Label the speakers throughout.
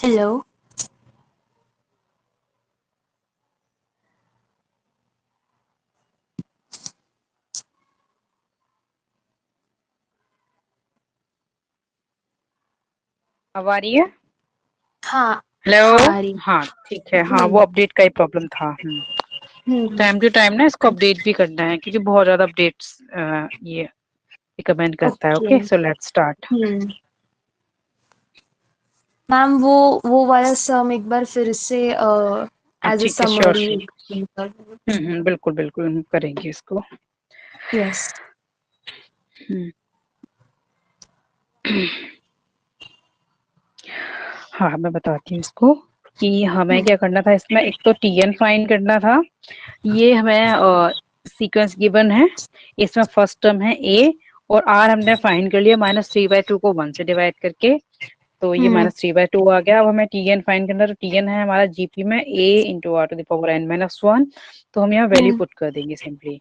Speaker 1: Hello.
Speaker 2: अब आ रही है?
Speaker 1: हाँ।
Speaker 2: हेलो।
Speaker 1: हाँ आ रही।
Speaker 2: हाँ ठीक है। हाँ
Speaker 1: हम्म।
Speaker 2: वो अपडेट का ही प्रॉब्लम था।
Speaker 1: हम्म।
Speaker 2: टाइम टू टाइम ना इसको अपडेट भी करना है क्योंकि बहुत ज्यादा अपडेट्स ये रिकमेंड करता है।
Speaker 1: Okay.
Speaker 2: Okay so let's start.
Speaker 1: Hmm. Ma'am वो वाला सम एक बार फिर से एज अ
Speaker 2: ठीक है, श्योर
Speaker 1: समरी।
Speaker 2: श्योर। बिल्कुल बिल्कुल हम करेंगे इसको।
Speaker 1: यस।
Speaker 2: हम्म, हाँ मैं बताती हूँ इसको कि हमें क्या करना था। इसमें एक तो टीएन फाइंड करना था। ये हमें सीक्वेंस गिवन है। इसमें फर्स्ट टर्म है ए और आर हमने फाइंड कर लिया -3/2 को 1 से डिवाइड करके। तो ये
Speaker 1: हम्म।
Speaker 2: -3/2 आ गया। अब हमें टीएन फाइंड करना है। तो टीएन है हमारा जीपी में a into r to the power n -1। तो हम यहाँ वैल्यू
Speaker 1: हम्म।
Speaker 2: पुट कर देंगे सिंपली।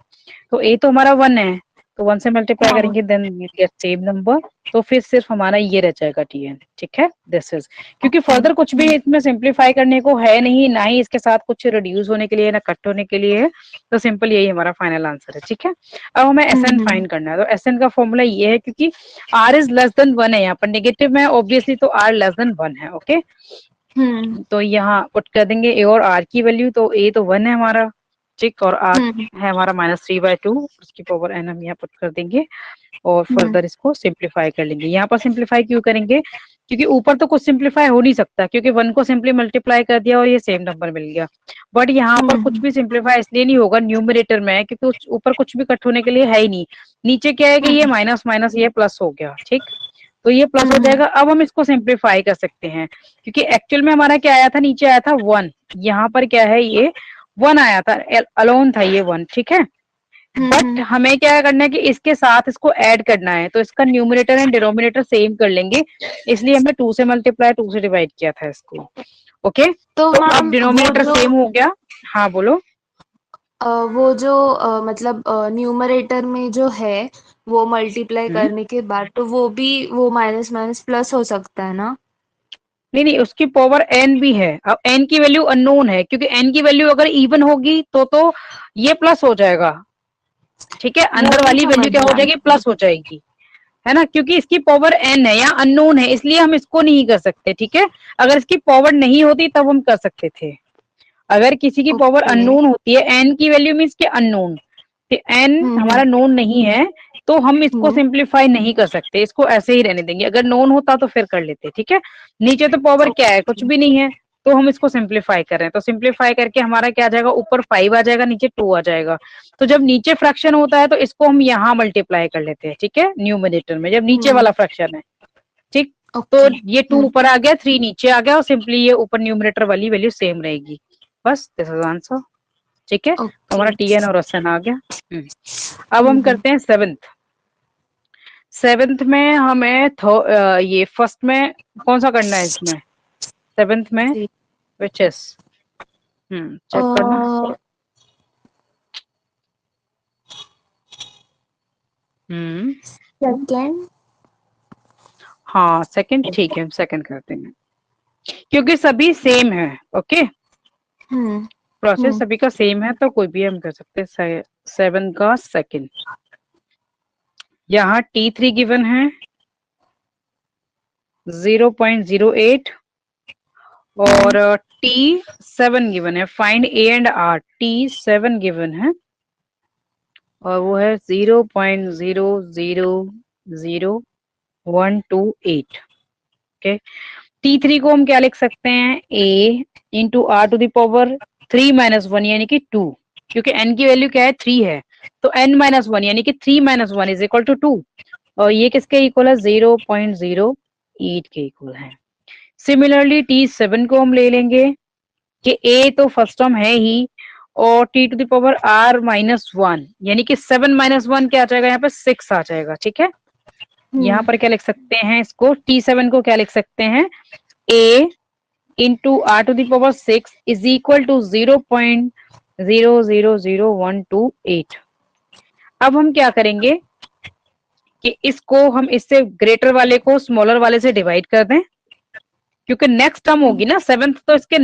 Speaker 2: तो ए तो हमारा 1 है, तो 1 से मल्टीप्लाई
Speaker 1: हाँ।
Speaker 2: करेंगे then we get same number. तो फिर सिर्फ हमारा ये रह जाएगा टीएन। ठीक है, दिस इज क्योंकि
Speaker 1: ओके।
Speaker 2: फर्दर कुछ भी इसमें सिंप्लीफाई करने को है नहीं, ना ही इसके साथ कुछ रिड्यूस होने के लिए ना कट होने के लिए है। तो सिंपल यही हमारा फाइनल आंसर है। ठीक है, अब हमें एस एन
Speaker 1: हम्म।
Speaker 2: फाइंड करना है। तो एस एन का फॉर्मूला ये है क्योंकि आर इज लेस देन 1 है, यहाँ पर नेगेटिव में ऑब्वियसली, तो आर लेस देन 1 है। ओके
Speaker 1: हम्म।
Speaker 2: तो यहाँ पुट कर देंगे ए और आर की वैल्यू। तो ए तो 1 है हमारा, ठीक, और आर
Speaker 1: हम्म।
Speaker 2: है हमारा -3/2, उसकी पावर n हम यहाँ पुट कर देंगे और
Speaker 1: हम्म।
Speaker 2: फर्दर इसको सिंप्लीफाई कर लेंगे। यहाँ पर सिंप्लीफाई क्यों करेंगे, क्योंकि ऊपर तो कुछ सिंप्लीफाई हो नहीं सकता क्योंकि 1 को सिंपली मल्टीप्लाई कर दिया और ये सेम नंबर मिल गया। बट यहाँ पर कुछ
Speaker 1: हम्म।
Speaker 2: भी सिंप्लीफाई इसलिए नहीं होगा न्यूमरेटर में है क्योंकि ऊपर कुछ भी कट होने के लिए है ही नहीं। नीचे क्या है कि ये माइनस माइनस ये प्लस हो गया। ठीक, तो ये प्लस हो
Speaker 1: हम्म।
Speaker 2: जाएगा। अब हम इसको सिंप्लीफाई कर सकते हैं क्योंकि एक्चुअल में हमारा क्या आया था, नीचे आया था 1, यहाँ पर क्या है ये 1 आया था, अलोन था ये 1। ठीक है, बट
Speaker 1: हम्म।
Speaker 2: हमें क्या करना है कि इसके साथ इसको ऐड करना है। तो इसका न्यूमरेटर एंड डिनोमिनेटर सेम कर लेंगे, इसलिए हमने 2 से मल्टीप्लाई 2 से डिवाइड किया था इसको। ओके,
Speaker 1: तो
Speaker 2: तो अब
Speaker 1: मैम
Speaker 2: डिनोमिनेटर सेम हो गया। हाँ बोलो।
Speaker 1: वो जो मतलब न्यूमरेटर में जो है वो मल्टीप्लाई
Speaker 2: हम्म,
Speaker 1: करने के बाद तो वो भी वो माइनस माइनस प्लस हो सकता है ना।
Speaker 2: नहीं नहीं, उसकी पावर n भी है। अब n की वैल्यू अननोन है क्योंकि n की वैल्यू अगर इवन होगी तो ये प्लस हो जाएगा। ठीक है,
Speaker 1: वो
Speaker 2: अंदर
Speaker 1: तो
Speaker 2: वाली
Speaker 1: समझ
Speaker 2: वैल्यू क्या हो
Speaker 1: गया।
Speaker 2: जाएगी, प्लस हो जाएगी, है ना, क्योंकि इसकी पावर n है या अननोन है, इसलिए हम इसको नहीं कर सकते। ठीक है, अगर इसकी पावर नहीं होती तब हम कर सकते थे। अगर किसी की पावर
Speaker 1: ओके।
Speaker 2: अननोन होती है, n की वैल्यू मीन्स के अननोन, n
Speaker 1: हम्म।
Speaker 2: हमारा नोन नहीं है, तो हम इसको
Speaker 1: हम्म।
Speaker 2: सिंप्लीफाई नहीं कर सकते, इसको ऐसे ही रहने देंगे। अगर नोन होता तो फिर कर लेते। ठीक है, नीचे तो पावर क्या है, कुछ
Speaker 1: ओके।
Speaker 2: भी नहीं है, तो हम इसको सिंप्लीफाई कर रहे हैं। तो सिंप्लीफाई करके हमारा क्या आ जाएगा, ऊपर 5 आ जाएगा, नीचे 2 आ जाएगा। तो जब नीचे फ्रैक्शन होता है तो इसको हम यहाँ मल्टीप्लाई कर लेते हैं। ठीक है, न्यूमरेटर में जब नीचे वाला
Speaker 1: हम्म।
Speaker 2: फ्रैक्शन है। ठीक, तो
Speaker 1: ओके।
Speaker 2: ये 2 ऊपर आ गया, 3 नीचे आ गया और सिंपली ये ऊपर न्यूमरेटर वाली वैल्यू सेम रहेगी। बस दिस इज आंसर। ठीक है, तो
Speaker 1: ओके।
Speaker 2: हमारा टीएन और एसएन आ गया। अब हम
Speaker 1: हम्म।
Speaker 2: करते हैं सेवेंथ। सेवेंथ में हमें ये फर्स्ट में कौन सा करना है इसमें, सेवेंथ में विच इज, चेक करना। हम्म,
Speaker 1: सेकेंड।
Speaker 2: हाँ सेकंड, ठीक है हम सेकंड करते हैं क्योंकि सभी सेम है। ओके,
Speaker 1: हम्म।
Speaker 2: प्रोसेस
Speaker 1: हम्म।
Speaker 2: सभी का सेम है तो कोई भी हम कर सकते हैं। 7 का सेकंड, यहाँ T3 गिवन है 0.08 और T7 गिवन है। Find a and r. T7 given है और वो है 0.0000128। ओके, T3 को हम क्या लिख सकते हैं, a into r to the power 3 - 1 यानी कि 2, क्योंकि n की वैल्यू क्या है 3 है, तो n-1 यानी कि 3 - 1 इज इक्वल टू 2। और ये किसके इक्वल है, 0.08 के इक्वल है। सिमिलरली T7 को हम ले लेंगे कि a तो फर्स्ट टर्म है ही और t टू दावर r-1 यानी कि 7 - 1 क्या आ जाएगा, यहाँ पे 6 आ जाएगा। ठीक है, यहाँ
Speaker 1: हम्म।
Speaker 2: पर क्या लिख सकते हैं इसको, T7 को क्या लिख सकते हैं, a into r to the power 6 is equal to 0.000128। अब हम क्या करेंगे कि इसको हम इससे ग्रेटर वाले को स्मॉलर वाले से डिवाइड कर दें। क्योंकि नेक्स्ट टर्म होगी ना, 7th तो इसके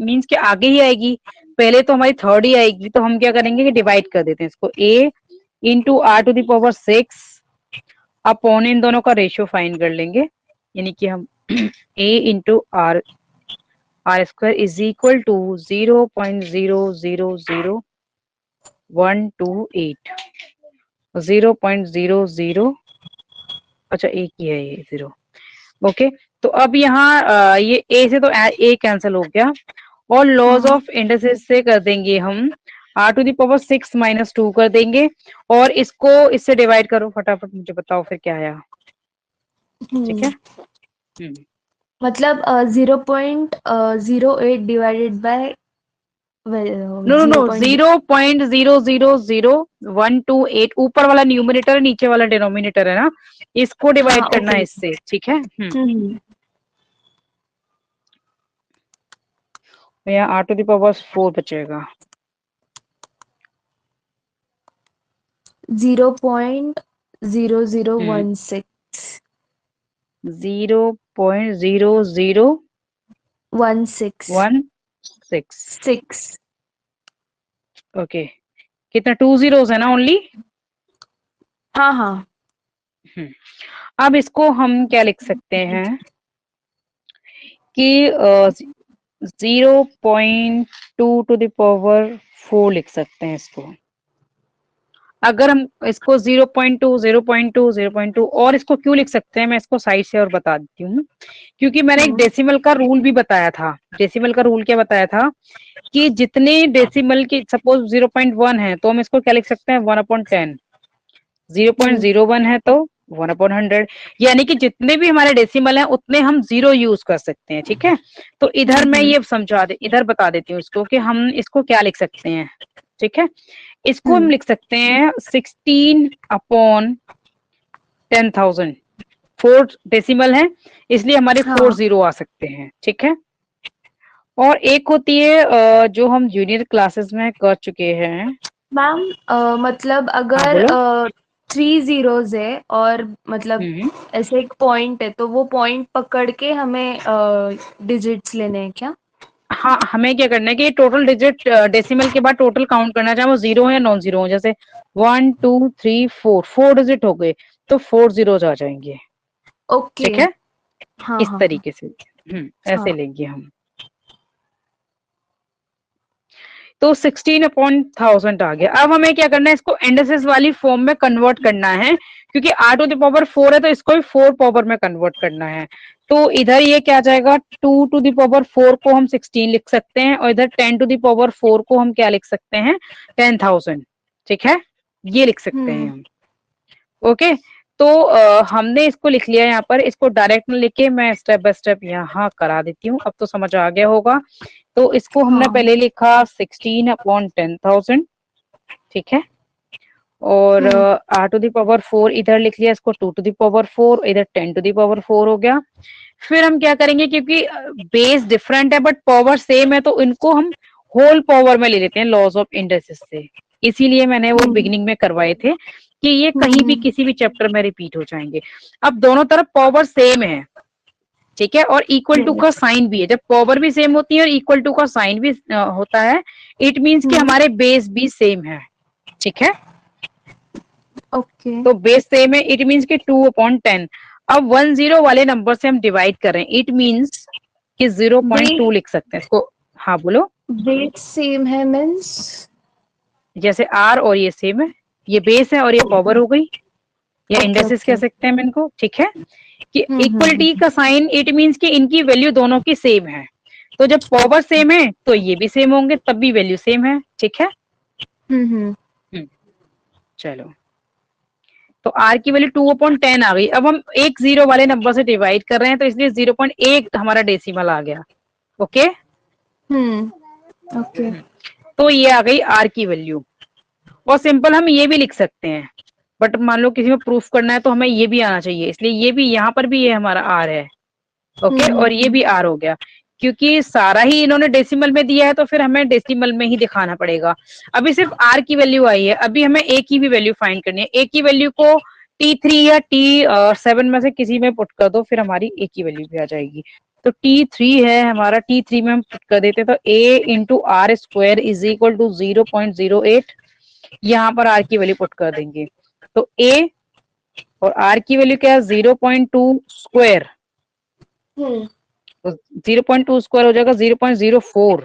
Speaker 2: मींस के आगे ही आएगी, पहले तो हमारी 3rd ही आएगी। तो हम क्या करेंगे कि डिवाइड कर देते हैं इसको, a into r to the power 6 upon इन दोनों का रेशियो फाइंड कर लेंगे, यानी कि हम a into r square is equal to 0.0000128 0.00, अच्छा एक ही है ये 0। ओके, तो अब यहाँ ये a से तो a कैंसिल हो गया, और लॉज ऑफ इंडसेस से कर देंगे हम r to the power 6 minus 2 कर देंगे, और इसको इससे डिवाइड करो फटाफट, मुझे बताओ फिर क्या आया। ठीक है,
Speaker 1: मतलब 0.08 divided by
Speaker 2: no no no 0.000128 ऊपर वाला न्यूमरेटर नीचे वाला डिनोमिनेटर है ना, इसको डिवाइड करना है इससे। ठीक है, तो यहाँ r टू द पावर 4 बचेगा
Speaker 1: 0.0016
Speaker 2: 0.0016। ओके, कितना 2 zeros है ना ओनली।
Speaker 1: हाँ हाँ।
Speaker 2: अब इसको हम क्या लिख सकते हैं कि 0.2 टू द पावर 4 लिख सकते हैं इसको। अगर हम इसको 0.2 0.2 0.2 और इसको क्यों लिख सकते हैं, मैं इसको साइड से और बता देती हूँ। क्योंकि मैंने एक डेसिमल का रूल भी बताया था। डेसिमल का रूल क्या बताया था कि जितने डेसिमल की, सपोज 0.1 है तो हम इसको क्या लिख सकते हैं 1/10, 0.01 है तो 1/100, यानी कि जितने भी हमारे डेसिमल हैं उतने हम 0 यूज कर सकते हैं। ठीक है, तो इधर मैं ये इधर बता देती हूँ इसको कि हम इसको क्या लिख सकते हैं। ठीक है, इसको हम लिख सकते हैं 16/10,000। 4 डेसिमल है इसलिए हमारे 4 0 आ सकते हैं। ठीक है, और एक होती है जो हम जूनियर क्लासेस में कर चुके हैं
Speaker 1: मैम, मतलब अगर 3 zeros है और मतलब ऐसे एक पॉइंट है, तो वो पॉइंट पकड़ के हमें डिजिट्स लेने हैं क्या?
Speaker 2: हाँ, हमें क्या करना है कि टोटल डिजिट डेसिमल के बाद टोटल काउंट करना, चाहे वो 0 है या नॉन 0 हो। जैसे 1 2 3 4 डिजिट हो गए तो 4 zeros आ जाएंगे।
Speaker 1: ओके।
Speaker 2: ठीक है,
Speaker 1: हाँ
Speaker 2: इस
Speaker 1: हाँ
Speaker 2: तरीके से ऐसे
Speaker 1: हाँ।
Speaker 2: लेंगे हम। तो 16/1000 आ गया। अब हमें क्या करना है, इसको इंडिसेस वाली फॉर्म में कन्वर्ट करना है, क्योंकि r टू द पावर 4 है तो इसको भी 4 पावर में कन्वर्ट करना है। तो इधर ये क्या आ जाएगा, 2 टू द पावर 4 को हम 16 लिख सकते हैं, और इधर 10 टू द पावर 4 को हम क्या लिख सकते हैं 10,000। ठीक है, ये लिख सकते हैं हम। ओके, तो हमने इसको लिख लिया यहाँ पर। इसको डायरेक्ट में लिखे मैं स्टेप बाय स्टेप यहाँ करा देती हूँ, अब तो समझ आ गया होगा। तो इसको हमने पहले लिखा 16/10,000। ठीक है, और r टू द पावर 4 इधर लिख लिया, इसको 2 टू द पावर 4, इधर 10 टू द पावर 4 हो गया। फिर हम क्या करेंगे, क्योंकि बेस डिफरेंट है बट पावर सेम है, तो इनको हम होल पावर में ले लेते हैं लॉज ऑफ इंडस्ट्रीज से। इसीलिए मैंने वो बिगिनिंग में करवाए थे कि ये कहीं भी किसी भी चैप्टर में रिपीट हो जाएंगे। अब दोनों तरफ पावर सेम है, ठीक है, और इक्वल टू का साइन भी है। जब पावर भी सेम होती है और इक्वल टू का साइन भी होता है, इट मींस कि हमारे बेस भी सेम है। ठीक है,
Speaker 1: ओके।
Speaker 2: तो बेस सेम है, इट मींस कि 2/10। अब 1 0 वाले नंबर से हम डिवाइड करें, इट मींस कि 0.2 लिख सकते हैं इसको। हाँ बोलो।
Speaker 1: बेस सेम है मीन्स
Speaker 2: जैसे r और ये सेम है, ये बेस है और ये पावर हो गई, या इंडेक्सेस कह सकते हैं इनको। ठीक है, कि इक्वलिटी का साइन, इट मींस कि इनकी वैल्यू दोनों की सेम है। तो जब पावर सेम है तो ये भी सेम होंगे, तब भी वैल्यू सेम है। ठीक है, चलो, तो r की वैल्यू 2/10 आ गई। अब हम एक 0 वाले नंबर से डिवाइड कर रहे हैं, तो इसलिए 0.1 हमारा डेसिमल आ गया। Okay,
Speaker 1: okay.
Speaker 2: तो ये आ गई r की वैल्यू। और सिंपल हम ये भी लिख सकते हैं, बट मान लो किसी में प्रूफ करना है तो हमें ये भी आना चाहिए, इसलिए ये भी यहाँ पर भी ये हमारा r है। ओके, और ये भी r हो गया, क्योंकि सारा ही इन्होंने डेसिमल में दिया है तो फिर हमें डेसिमल में ही दिखाना पड़ेगा। अभी सिर्फ r की वैल्यू आई है, अभी हमें a की भी वैल्यू फाइंड करनी है। a की वैल्यू को T3 या T7 में से किसी में पुट कर दो, फिर हमारी a की वैल्यू भी आ जाएगी। तो T3 है हमारा, T3 में हम पुट कर देते हैं, तो A into r square is equal to 0.08, यहाँ पर R की वैल्यू पुट कर देंगे। तो A और R की वैल्यू क्या है 0.2 स्क्वायर, तो 0.2 स्क्वायर हो जाएगा 0.04,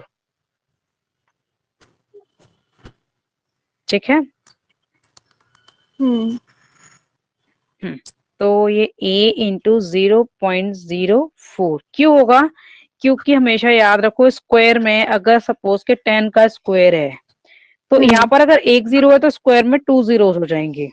Speaker 2: ठीक है। तो ये A इंटू 0.04 क्यों होगा, क्योंकि हमेशा याद रखो स्क्वायर में अगर सपोज के 10 का स्क्वायर है तो यहाँ पर अगर एक जीरो है तो स्क्वायर में 2 जीरोस हो जाएंगे,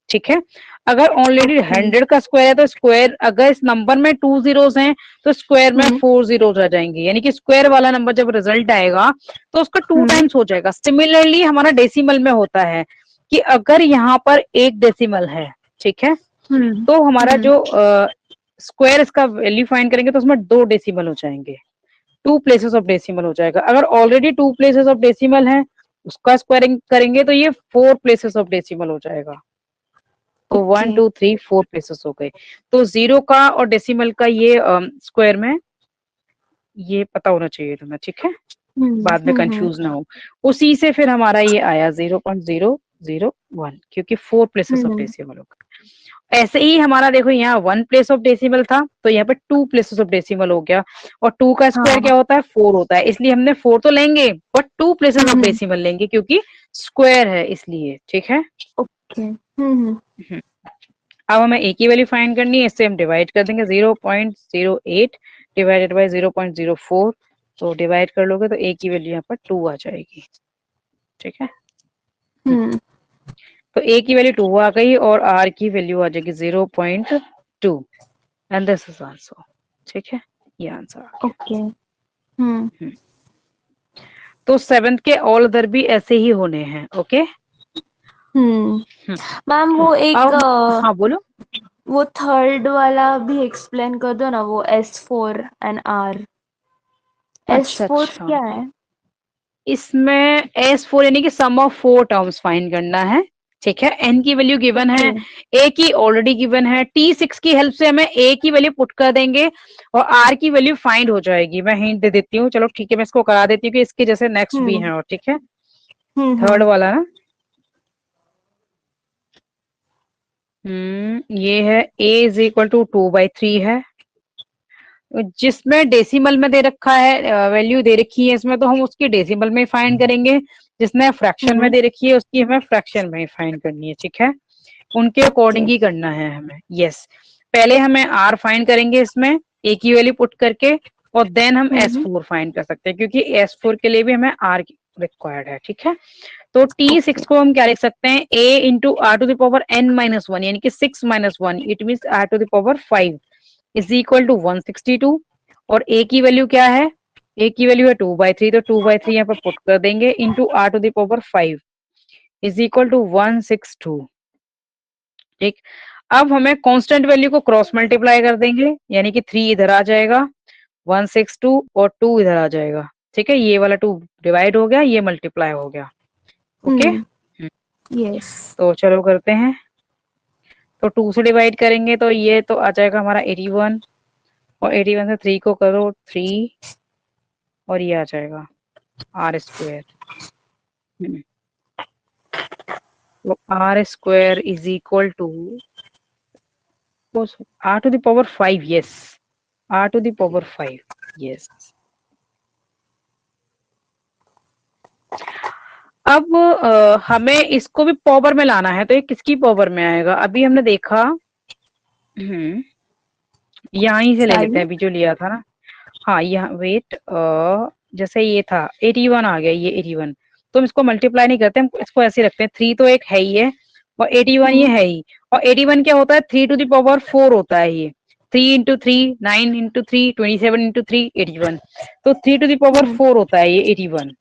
Speaker 2: ठीक है। अगर ऑलरेडी 100 का स्क्वायर है तो स्क्वायर अगर इस नंबर में 2 जीरोस हैं तो स्क्वायर में 4 जीरोस आ जाएंगे, यानी कि स्क्वायर वाला नंबर जब रिजल्ट आएगा तो उसका 2 टाइम्स हो जाएगा। सिमिलरली हमारा डेसिमल में होता है कि अगर यहाँ पर एक डेसिमल है, ठीक है, तो हमारा जो स्क्वायर इसका वैल्यू फाइंड करेंगे तो उसमें 2 डेसिमल हो जाएंगे, 2 प्लेसेस ऑफ डेसिमल हो जाएगा। अगर ऑलरेडी 2 प्लेसेस ऑफ डेसिमल है उसका स्क्वायरिंग करेंगे तो ये 4 प्लेसेस ऑफ डेसिमल हो जाएगा। तो 1 2 3 4 प्लेसेस हो गए। तो जीरो का और डेसिमल का ये स्क्वायर में ये पता होना चाहिए तुम्हें, ठीक है, बाद में कंफ्यूज ना हो। उसी से फिर हमारा ये आया 0.001 क्योंकि 4 प्लेसेस ऑफ डेसिमल होगा। ऐसे ही हमारा देखो यहाँ 1 प्लेस ऑफ डेसिमल था तो यहाँ पे 2 प्लेसेस ऑफ डेसिमल हो गया, और 2 का स्क्वायर क्या होता है 4 होता है, इसलिए हमने 4 तो लेंगे बट 2 प्लेसेस ऑफ डेसिमल लेंगे क्योंकि स्क्वायर है इसलिए, ठीक है।
Speaker 1: ओके।
Speaker 2: अब हमें ए की वैल्यू फाइंड करनी है, इससे हम डिवाइड कर देंगे 0.08 डिवाइडेड बाय 0.04, तो डिवाइड कर लोगे तो ए की वैल्यू यहाँ पर 2 आ जाएगी, ठीक है। तो ए की वैल्यू 2 आ गई और आर की वैल्यू आ जाएगी 0.2 एंड दिस इज आंसर, ठीक है, ये आंसर आ गया।
Speaker 1: ओके।
Speaker 2: तो 7th के ऑल अदर भी ऐसे ही होने हैं, ओके।
Speaker 1: मैम वो एक
Speaker 2: हाँ बोलो,
Speaker 1: वो थर्ड वाला भी एक्सप्लेन कर दो ना, वो S4 एंड R। S4 क्या है?
Speaker 2: इसमें S4 यानी कि सम ऑफ 4 टर्म्स फाइंड करना है, ठीक है। n की वैल्यू गिवन है, a की ऑलरेडी गिवन है, T6 की हेल्प से हमें a की वैल्यू पुट कर देंगे और r की वैल्यू फाइंड हो जाएगी। मैं हिंट दे देती हूँ, चलो ठीक है, मैं इसको करा देती हूँ कि इसके जैसे नेक्स्ट भी हैं, और ठीक है, थर्ड वाला ना, ये है a इज इक्वल टू 2/3 है, जिसमें डेसिमल में दे रखा है वैल्यू दे रखी है इसमें, तो हम उसकी डेसिमल में फाइंड करेंगे, जिसने फ्रैक्शन में दे रखी है उसकी हमें फ्रैक्शन में ही फाइंड करनी है, ठीक है, उनके अकॉर्डिंग ही करना है हमें। यस, पहले हमें आर फाइंड करेंगे इसमें ए की वैल्यू पुट करके, और देन हम S4 फाइंड कर सकते हैं क्योंकि S4 के लिए भी हमें आर रिक्वायर्ड है, ठीक है। तो T6 को हम क्या लिख सकते हैं, a into r to the power n-1 यानी कि 6-1, it means r to the power 5 is equal to 162, और a की वैल्यू क्या है, a की वैल्यू है 2/3, तो 2/3 यहाँ पर पुट कर देंगे into r to the power 5 is equal to 162, ठीक। अब हमें कांस्टेंट वैल्यू को क्रॉस मल्टीप्लाई कर देंगे, यानी कि 3 इधर आ जाएगा, 162 और 2 इधर आ जाएगा, ठीक है, ये वाला 2 डिवाइड हो गया, ये मल्टीप्लाई हो गया, ओके।
Speaker 1: यस।
Speaker 2: तो चलो करते हैं, तो 2 से डिवाइड करेंगे तो ये तो आ जाएगा हमारा 81, और 81 से 3 को करो 3, और ये आ जाएगा आर स्क्वायर, तो r square is equal to r to the power 5, yes, r to the power 5, yes. अब हमें इसको भी पावर में लाना है, तो ये किसकी पावर में आएगा, अभी हमने देखा, यहीं से ले लेते हैं अभी जो लिया था ना, हाँ यहाँ वेट, जैसे ये था 81 आ गया, ये 81, तो हम इसको मल्टीप्लाई नहीं करते, हम इसको ऐसे रखते हैं, 3 तो एक है ही है और 81 ये है ही, और 81 क्या होता है 3 टू द पावर 4 होता है, ये 3 इंटू 3 9 इंटू 3 27 इंटू 3 81, तो 3 टू द पावर 4 होता है ये 81।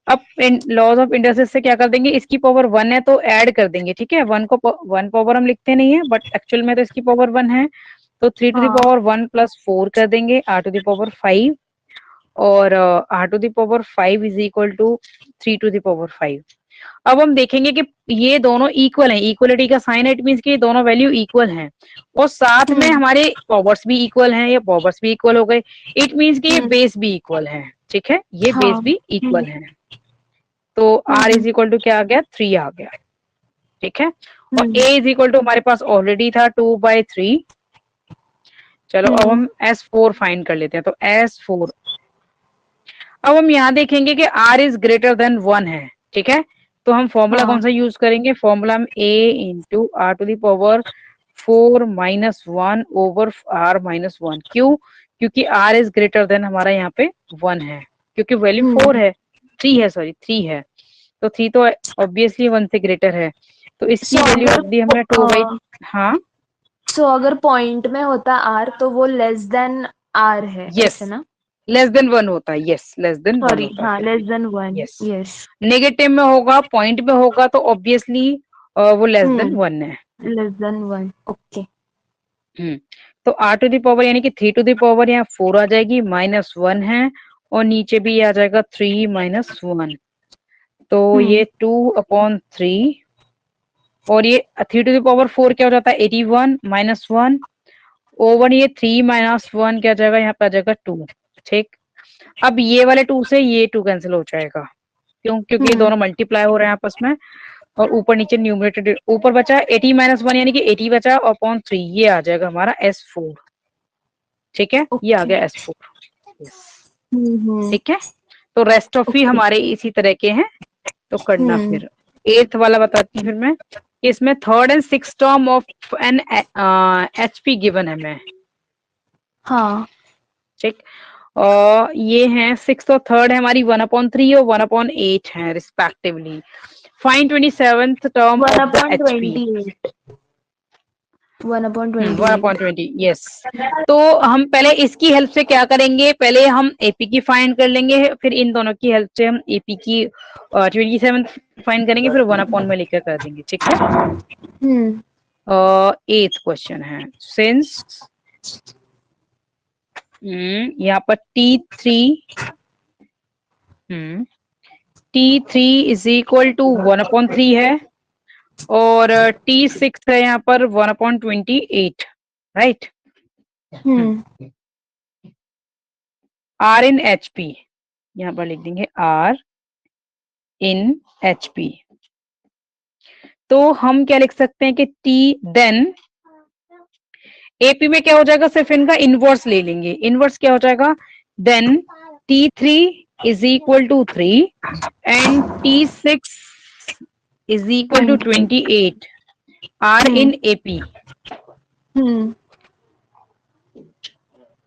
Speaker 2: अब लॉज ऑफ इंडस्ट्रीज से क्या कर देंगे, इसकी पावर 1 है तो ऐड कर देंगे, ठीक है, 1 को 1 पावर हम लिखते नहीं है बट एक्चुअल में तो इसकी पावर 1 है, तो 3 टू द पावर 1 प्लस 4 कर देंगे आर टू द पावर 5, और r to the power 5 is equal to 3 to the power 5, अब हम देखेंगे कि ये दोनों इक्वल हैं, इक्वलिटी का साइन है, इट मीन्स कि ये दोनों वैल्यू इक्वल हैं और साथ में हमारे पावर्स भी इक्वल हैं, ये पावर्स भी इक्वल हो गए, इट मीन्स कि ये बेस भी इक्वल है। ठीक है, ये बेस भी इक्वल है। तो r इज इक्वल टू क्या आ गया, 3 आ गया। ठीक है, और a इज इक्वल टू हमारे पास ऑलरेडी था 2/3। चलो अब हम S4 फाइंड कर लेते हैं। तो S4, अब हम यहाँ देखेंगे कि r इज ग्रेटर देन 1 है। ठीक है, तो हम फॉर्मूला कौन सा यूज करेंगे, फॉर्मूला हम a into r to the power 4 minus 1 over r minus 1। क्यों, क्योंकि r इज ग्रेटर देन हमारा यहाँ पे 1 है, क्योंकि वैल्यू 4 है, 3 है, सॉरी 3 है, तो 3 तो ऑब्वियसली 1 से ग्रेटर है, तो इसकी वैल्यू रख दी हमने 2/। हाँ,
Speaker 1: सो अगर पॉइंट में होता r तो वो लेस देन r है,
Speaker 2: यस,
Speaker 1: ना?
Speaker 2: लेस देन 1 होता है, यस, लेस देन 1
Speaker 1: सॉरी,
Speaker 2: होता है।
Speaker 1: हाँ, less than 1,
Speaker 2: yes,
Speaker 1: yes.
Speaker 2: Negative में होगा, पॉइंट में होगा तो ऑब्वियसली वो लेस देन 1 है।
Speaker 1: Less than 1, okay.
Speaker 2: तो r टू द पावर यानी कि 3 टू द पावर यहाँ 4 आ जाएगी, माइनस 1 है, और नीचे भी आ जाएगा 3 माइनस 1, तो ये 2/3, और ये 3 टू द पावर 4 क्या हो जाता है 81 माइनस 1 ओवर ये 3 माइनस 1 क्या जाएगा, यहाँ पे आ जाएगा 2। ठीक, अब ये वाले 2 से ये 2 कैंसिल हो जाएगा, क्यों, क्योंकि ये दोनों मल्टीप्लाई हो रहे हैं आपस में, और ऊपर नीचे न्यूमरेटर, ऊपर बचा 80 माइनस 1 यानी कि 80 बचा अपॉन 3, ये आ जाएगा हमारा S4। ठीक है, ये आ गया S4। ठीक है, तो रेस्ट ऑफ ही हमारे इसी तरह के हैं, तो करना फिर। 8th वाला बताती हूँ फिर मैं, इसमें 3rd and 6th term of an HP given है मैं।
Speaker 1: हाँ,
Speaker 2: ठीक, और ये है 6th और 3rd है हमारी 1/3 और 1/8 है respectively. Find 27th term of the HP। 1/20, yes. तो हम पहले इसकी हेल्प से क्या करेंगे, पहले हम एपी की फाइंड कर लेंगे, फिर इन दोनों की हेल्प से हम एपी की 27 फाइंड करेंगे, फिर 1 में लेकर कर देंगे। ठीक है, 8th क्वेश्चन है, सिंस यहाँ पर T3 इज इक्वल टू 1/3 है, और T6 है यहाँ पर 1/28, राइट। R in HP, यहाँ पर लिख देंगे R in HP। तो हम क्या लिख सकते हैं कि T देन AP में क्या हो जाएगा, सिर्फ इनका इनवर्स ले लेंगे। इनवर्स क्या हो जाएगा, then T3 is equal to 3 and T6 is equal to 28 R in AP,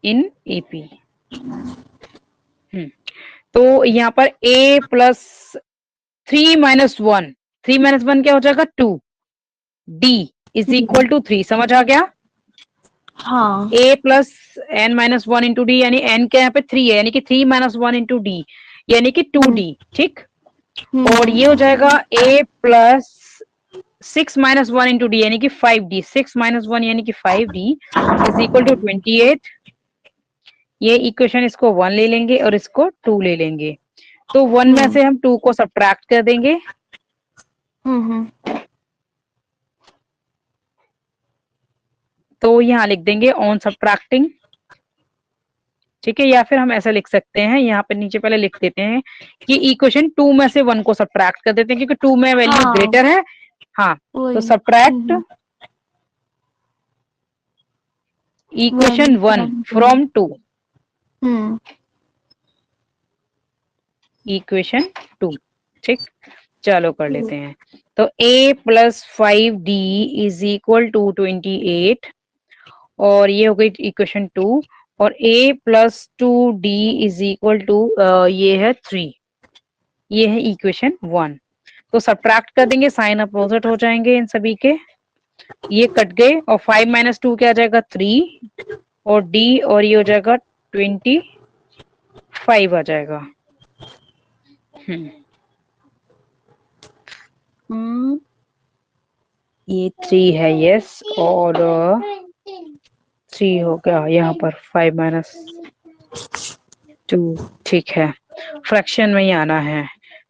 Speaker 2: in AP। तो यहाँ पर A प्लस 3 माइनस 1, 3 माइनस 1 क्या हो जाएगा 2, D इज इक्वल टू 3, समझ आ गया।
Speaker 1: हाँ,
Speaker 2: A plus n minus 1 into D, यानी n के यहाँ पे 3 है, यानी कि 3 माइनस 1 इंटू डी, यानी कि 2D। ठीक, और ये हो जाएगा A plus 6 minus 1 into D, यानी कि 5D, 6 माइनस 1 यानी कि 5D इज इक्वल टू 28। ये इक्वेशन, इसको 1 ले लेंगे और इसको 2 ले लेंगे, तो 1 में से हम 2 को सब्ट्रैक्ट कर देंगे। तो यहाँ लिख देंगे ऑन सब्ट्रैक्टिंग। ठीक है, या फिर हम ऐसा लिख सकते हैं, यहाँ पे नीचे पहले लिख देते हैं कि इक्वेशन 2 में से 1 को सब्ट्रैक्ट कर देते हैं, क्योंकि 2 में वैल्यू ग्रेटर है। हाँ, तो सब्ट्रैक्ट इक्वेशन 1 फ्रॉम 2, इक्वेशन 2। ठीक, चलो कर लेते हैं। तो A plus 5D is equal to 28, और ये हो गई इक्वेशन 2, और A plus 2D is equal to ये है 3, ये है इक्वेशन 1। तो सब्ट्रैक्ट कर देंगे, साइन अपोजिट हो जाएंगे इन सभी के, ये कट गए, और 5 माइनस 2 क्या आ जाएगा 3, और D, और ये हो जाएगा 25 आ जाएगा। ये 3 है, यस, और 3 हो गया यहाँ पर 5 माइनस 2। ठीक है, फ्रैक्शन में ही आना है,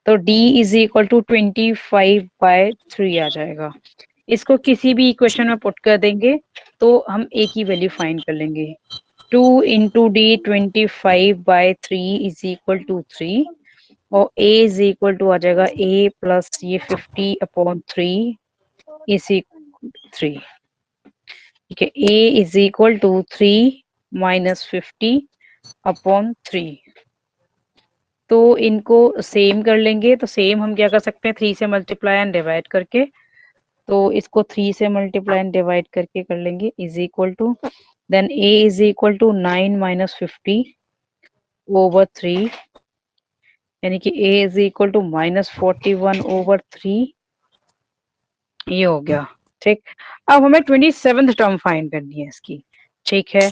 Speaker 2: तो d इज इक्वल टू 25/3 आ जाएगा। इसको किसी भी इक्वेशन में पुट कर देंगे तो हम a की वैल्यू फाइंड कर लेंगे। 2 into d 25/3 is equal to 3 और a इज इक्वल टू आ जाएगा a प्लस ये 50/3 इज इक्वल 3। ठीक है, a is equal to 3 minus 50/3। तो इनको सेम कर लेंगे, तो सेम हम क्या कर सकते हैं 3 से मल्टीप्लाई एंड डिवाइड करके, तो इसको 3 से मल्टीप्लाई एंड डिवाइड करके कर लेंगे is equal to then a is equal to 9 minus 50/3 यानी कि a is equal to minus 41/3 ये हो गया। ठीक, अब हमें 27th टर्म फाइंड करनी है इसकी। ठीक है,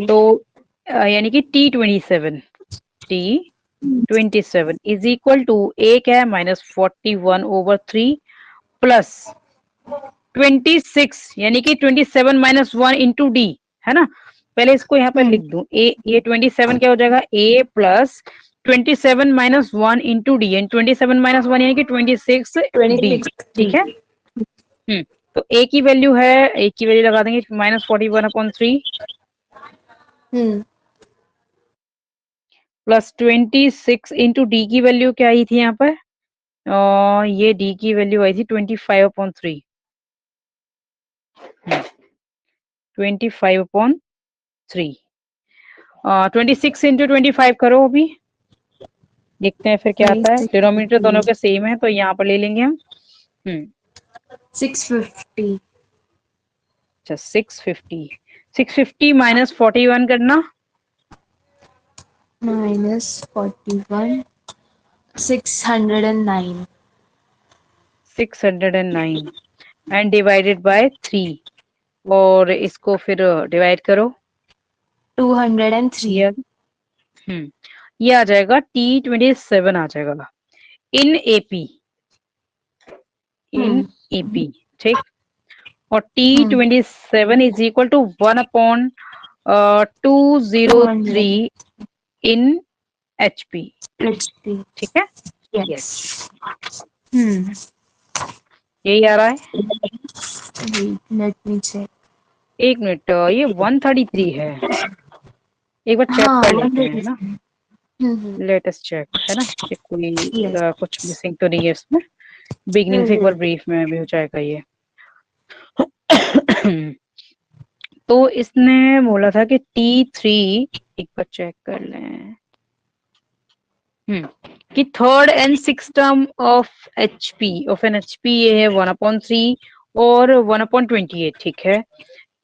Speaker 2: तो यानी कि T27 is equal to a क्या है माइनस 41/3 प्लस 26 यानी कि 27 माइनस 1 इंटू डी है ना। पहले इसको यहाँ पर लिख दूं, ए ये 27 क्या हो जाएगा a plus 27 minus 1 into D and 27 minus 1 यानी कि 26 डी। ठीक है, तो a की वैल्यू है, a की वैल्यू लगा देंगे माइनस 41/3 प्लस 26 इंटू डी की वैल्यू क्या आई थी यहाँ पर, ये d की वैल्यू आई थी 25/3 25/3 26 इंटू 25 करो अभी, देखते हैं फिर क्या आता है। डिनोमिनेटर दोनों के सेम है तो यहाँ पर ले लेंगे हम
Speaker 1: 650।
Speaker 2: अच्छा 650 माइनस 41 करना,
Speaker 1: माइनस 41 609
Speaker 2: एंड डिवाइडेड बाय 3 और इसको फिर डिवाइड करो
Speaker 1: 203।
Speaker 2: ये आ जाएगा T27 आ जाएगा इन एपी ठीक, और T27 is equal to 1/203 in HP। ठीक है,
Speaker 1: यस।
Speaker 2: यही आ रहा है।
Speaker 1: Let me check.
Speaker 2: एक मिनट, ये 133 है, एक बार चेक कर लेते हैं ना, लेटेस्ट चेक है ना कि कोई कुछ मिसिंग तो नहीं है इसमें। बिगनिंग से एक बार ब्रीफ में भी हो जाएगा ये। तो इसने बोला था कि T3 एक बार चेक कर लें कि third and six term of an HP ये है 1/3 और 1/28। ठीक है,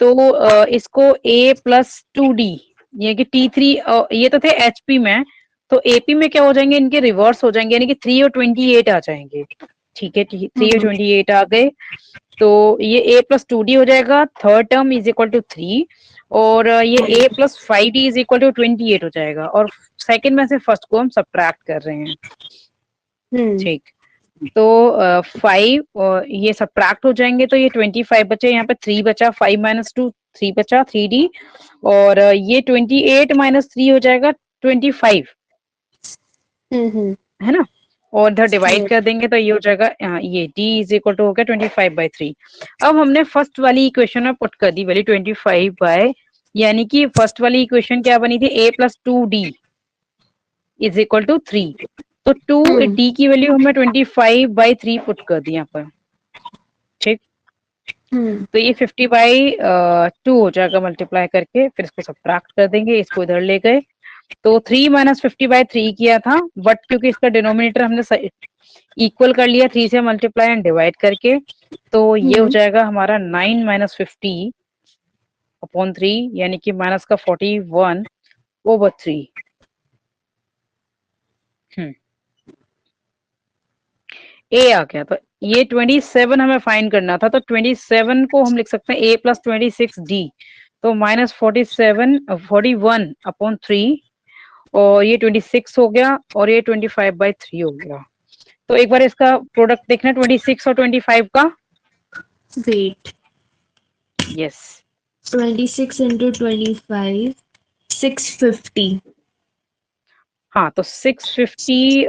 Speaker 2: तो इसको a प्लस 2d ये कि T3 ये तो थे HP में, तो AP में क्या हो जाएंगे, इनके रिवर्स हो जाएंगे यानी कि 3 और 28 आ जाएंगे। ठीक है, 3 और 28 आ गए तो ये a प्लस 2d हो जाएगा, third term is equal to 3 और ये a plus 5d is equal to 28 हो जाएगा और सेकंड में से फर्स्ट को हम सब्ट्रैक्ट कर रहे हैं। ठीक, तो 5 ये सब्ट्रैक्ट हो जाएंगे तो ये 25 बचे, यहाँ पे 3 बचा, 5 माइनस 2 3 बचा 3d और ये 28 माइनस 3 हो जाएगा 25 है ना, और इधर डिवाइड कर देंगे तो ये हो जाएगा ये d इज इक्वल टू हो गया 25/3। अब हमने फर्स्ट वाली इक्वेशन में पुट कर दी वैल्यू 25 यानी कि फर्स्ट वाली इक्वेशन क्या बनी थी, a plus 2d is equal to 3, तो 2d की वैल्यू हमने 25/3 पुट कर दी यहाँ पर। ठीक, तो ये 50/2 हो जाएगा मल्टीप्लाई करके, फिर इसको सब्ट्रैक्ट कर देंगे, इसको इधर ले गए तो 3 माइनस 50/3 किया था, बट क्योंकि इसका डिनोमिनेटर हमने इक्वल कर लिया 3 से मल्टीप्लाई एंड डिवाइड करके, तो ये हो जाएगा हमारा 9 माइनस 50/3 यानी कि माइनस का 41/3। ए आ गया, तो ये 27 हमें फाइंड करना था, तो 27 को हम लिख सकते हैं a प्लस 26d, तो माइनस 41/3 और ये 26 हो गया और ये 25/3 हो गया। तो एक बार इसका प्रोडक्ट देखना 26 और 25 का।
Speaker 1: Wait,
Speaker 2: yes
Speaker 1: 26 into 25 650।
Speaker 2: हाँ, तो 650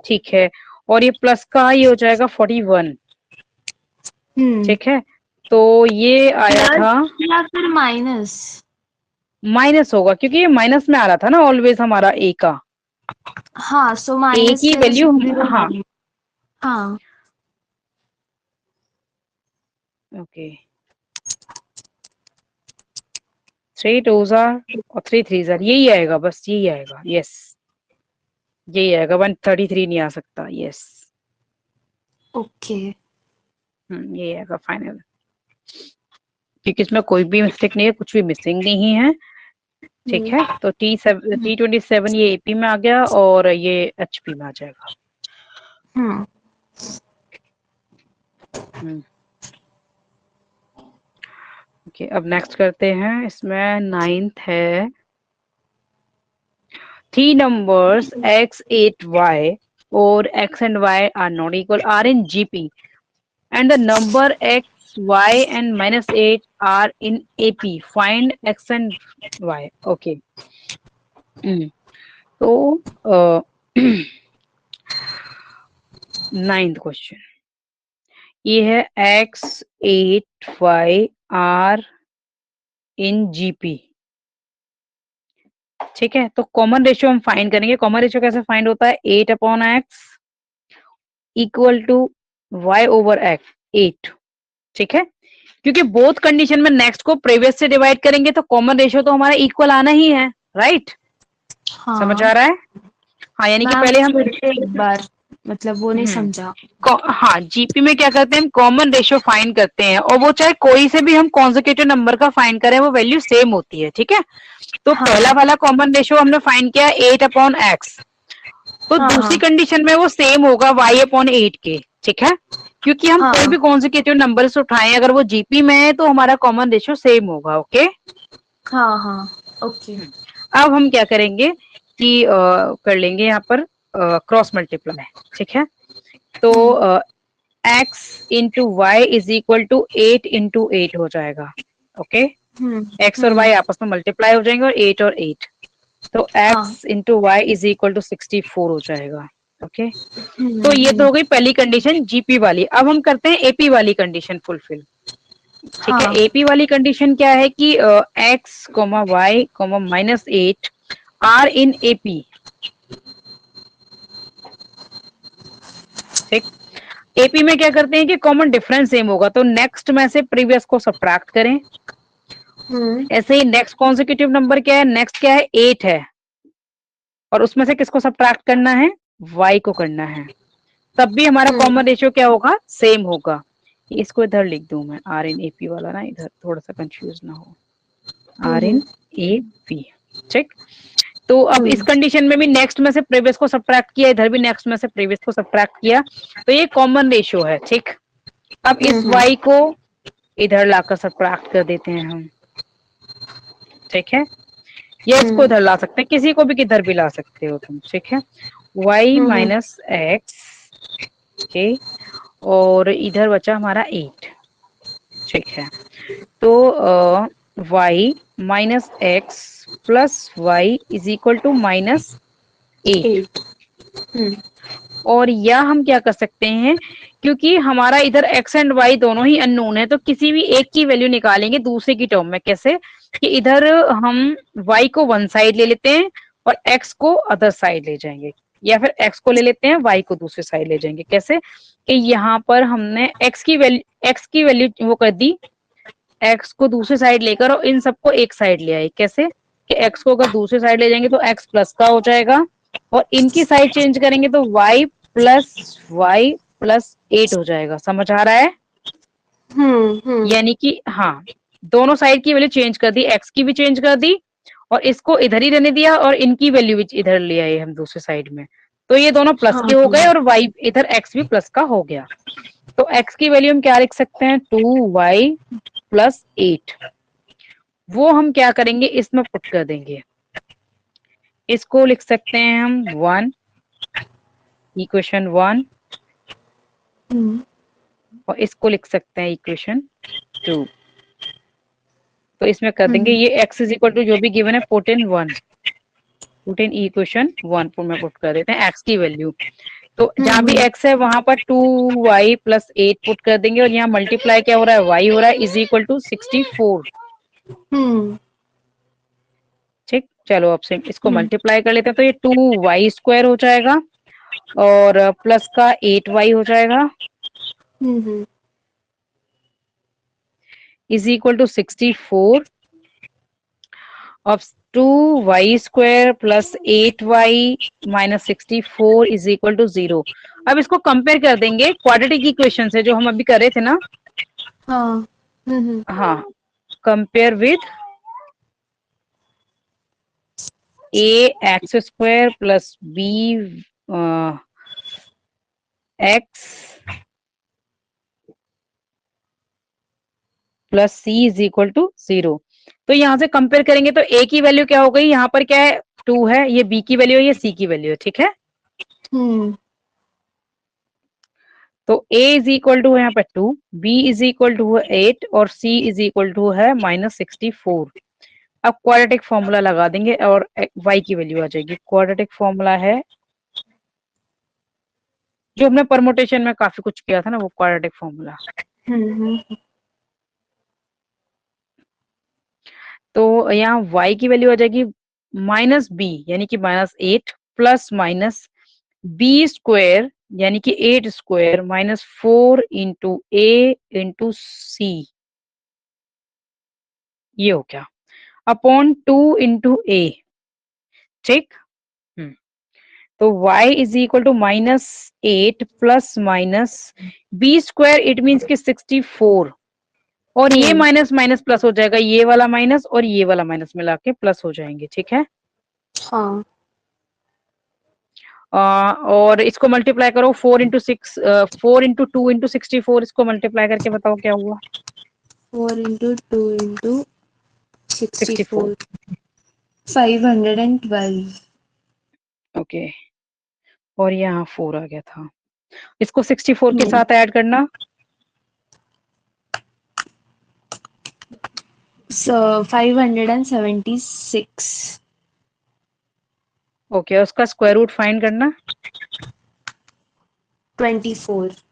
Speaker 2: ठीक है, और ये प्लस का ये हो जाएगा 41। ठीक है, तो ये आया था
Speaker 1: या फिर माइनस?
Speaker 2: माइनस होगा, क्योंकि ये माइनस में आ रहा था ना ऑलवेज हमारा ए का।
Speaker 1: हाँ, सो
Speaker 2: ए
Speaker 1: माइनस
Speaker 2: की
Speaker 1: की वजह से
Speaker 2: वैल्यू,
Speaker 1: जीरो
Speaker 2: हाँ
Speaker 1: होगी। हाँ,
Speaker 2: ओके, 3 2s और 3 3s यही आएगा, बस यही आएगा, यस यही आएगा, 133 नहीं आ सकता, यस
Speaker 1: ओके।
Speaker 2: यही आएगा फाइनल, क्योंकि इसमें कोई भी मिस्टेक नहीं है, कुछ भी मिसिंग नहीं है। ठीक है, तो T27 ये एपी में आ गया और ये एचपी में आ जाएगा। ओके, अब नेक्स्ट करते हैं, इसमें 9th है, 3 numbers x 8y or x and y are not equal are in GP and the number x y and minus 8 are in AP, find x and y. Okay. तो 9th question ये है x 8y are in GP। ठीक है, तो common ratio हम find करेंगे। Common ratio कैसे find होता है, 8/x equal to y over x 8। ठीक है, क्योंकि बोथ कंडीशन में नेक्स्ट को प्रीवियस से डिवाइड करेंगे तो कॉमन रेशियो तो हमारा इक्वल आना ही है, राइट?
Speaker 1: हाँ,
Speaker 2: समझ आ रहा है? हाँ, यानी कि पहले हम
Speaker 1: एक बार मतलब वो नहीं समझा।
Speaker 2: हाँ, जीपी में क्या करते हैं, हम कॉमन रेशियो फाइंड करते हैं और वो चाहे कोई से भी हम कॉन्जिक्यूटिव नंबर का फाइंड करें वो वैल्यू सेम होती है। ठीक है, तो पहला वाला कॉमन रेशियो हमने फाइंड किया 8/x, तो दूसरी कंडीशन में वो सेम होगा y/8 के। ठीक है, क्योंकि हम कोई भी कॉन्जिक्यूटिव नंबर से उठाएं अगर वो जीपी में है तो हमारा कॉमन रेशियो सेम होगा। ओके,
Speaker 1: हाँ हाँ, ओके।
Speaker 2: अब हम क्या करेंगे कि कर लेंगे यहाँ पर क्रॉस मल्टीप्लाई। ठीक है, तो x into y is equal to 8 into 8 हो जाएगा। ओके, x और y आपस में मल्टीप्लाई हो जाएंगे और 8 और 8, तो x into y is equal to 64 हो जाएगा। ओके, तो ये तो हो गई पहली कंडीशन जीपी वाली। अब हम करते हैं एपी वाली कंडीशन फुलफिल। ठीक है, एपी वाली कंडीशन क्या है कि x, y, -8 are in AP. ठीक, एपी में क्या करते हैं कि कॉमन डिफरेंस सेम होगा तो नेक्स्ट में से प्रीवियस को सब्ट्रैक्ट करें। ऐसे ही नेक्स्ट कॉन्जिक्यूटिव नंबर क्या है, नेक्स्ट क्या है 8 है और उसमें से किसको सब्ट्रैक्ट करना है, y को करना है, तब भी हमारा कॉमन रेशियो क्या होगा, सेम होगा। इसको इधर लिख दूं मैं, आर इन एपी वाला ना, इधर थोड़ा सा कंफ्यूज ना हो, आर इन एपी। ठीक, तो अब इस कंडीशन में भी नेक्स्ट में से प्रीवियस को सब्ट्रैक्ट किया, इधर भी नेक्स्ट में से प्रीवियस को सब्ट्रैक्ट किया, तो ये कॉमन रेशियो है। ठीक, अब इस y को इधर लाकर सब्ट्रैक्ट कर देते हैं हम। ठीक है, या इसको इधर ला सकते हैं, किसी को भी किधर भी ला सकते हो तुम। ठीक है, y माइनस एक्स, ओके, और इधर बचा हमारा 8। ठीक है, तो y minus x plus y is equal to -8। और या हम क्या कर सकते हैं, क्योंकि हमारा इधर x एंड y दोनों ही अननोन है तो किसी भी एक की वैल्यू निकालेंगे दूसरे की टर्म में। कैसे कि इधर हम y को वन साइड ले लेते हैं और x को अदर साइड ले जाएंगे, या फिर x को ले लेते हैं y को दूसरी साइड ले जाएंगे। कैसे कि यहाँ पर हमने x की वैल्यू वो कर दी, x को दूसरी साइड लेकर और इन सबको एक साइड ले आए। कैसे कि x को अगर दूसरी साइड ले जाएंगे तो x प्लस का हो जाएगा और इनकी साइड चेंज करेंगे तो y प्लस 8 हो जाएगा। समझ आ रहा है? यानी कि हाँ, दोनों साइड की वैल्यू चेंज कर दी, x की भी चेंज कर दी और इसको इधर ही रहने दिया और इनकी वैल्यू भी इधर ले आए हम दूसरी साइड में, तो ये दोनों प्लस के हो गए और y इधर x भी प्लस का हो गया। तो x की वैल्यू हम क्या लिख सकते हैं, 2y प्लस 8। वो हम क्या करेंगे, इसमें पुट कर देंगे, इसको लिख सकते हैं हम 1, इक्वेशन 1, और इसको लिख सकते हैं इक्वेशन 2। तो इसमें कर देंगे ये x इज इक्वल टू जो भी गिवन है पुट इन इक्वेशन 1 में पुट कर देते हैं x की वैल्यू। तो जहाँ भी x है वहां पर 2y प्लस 8 पुट कर देंगे और यहाँ मल्टीप्लाई क्या हो रहा है, y हो रहा है, इज इक्वल टू 64। ठीक, चलो अब से इसको मल्टीप्लाई कर लेते हैं, तो ये 2y² हो जाएगा और प्लस का 8y हो जाएगा इज इक्वल टू 64। अब 2y² plus 8y minus 64 is equal to 0। अब इसको कंपेयर कर देंगे क्वाड्रेटिक इक्वेशन से जो हम अभी कर रहे थे ना।
Speaker 1: हाँ
Speaker 2: हाँ, compare with ax² plus b x plus c is equal to 0। तो यहाँ से कंपेयर करेंगे तो a की वैल्यू क्या हो गई, यहाँ पर क्या है 2 है, ये b की वैल्यू है, ये c की वैल्यू है। ठीक है, तो a इज इक्वल टू है यहाँ पे 2, b इज इक्वल टू है 8 और c इज इक्वल टू है -64। अब क्वाड्रेटिक फॉर्मूला लगा देंगे और y की वैल्यू आ जाएगी। क्वाड्रेटिक फॉर्मूला है जो हमने परमुटेशन में काफी कुछ किया था ना, वो क्वाड्रेटिक फॉर्मूला। तो यहाँ y की वैल्यू आ जाएगी -b यानी कि -8 प्लस माइनस b² यानी कि 8² -4 इंटू a इंटू सी, ये हो गया, अपॉन 2 इंटू a। ठीक, तो y is equal to -8 plus minus b², it means कि 64 और ये माइनस माइनस प्लस हो जाएगा, ये वाला माइनस और ये वाला माइनस मिला के प्लस हो जाएंगे। ठीक है,
Speaker 1: हाँ।
Speaker 2: और इसको मल्टीप्लाई करो 4 इंटू 6, 4 इंटू 2 इंटू 64, इसको मल्टीप्लाई करके बताओ क्या हुआ।
Speaker 1: 4 इंटू 2 इंटू
Speaker 2: 64।
Speaker 1: 512।
Speaker 2: ओके, और यहाँ 4 आ गया था, इसको 64 के साथ ऐड करना।
Speaker 1: 576।
Speaker 2: ओके, उसका स्क्वायर रूट फाइंड करना।
Speaker 1: 24।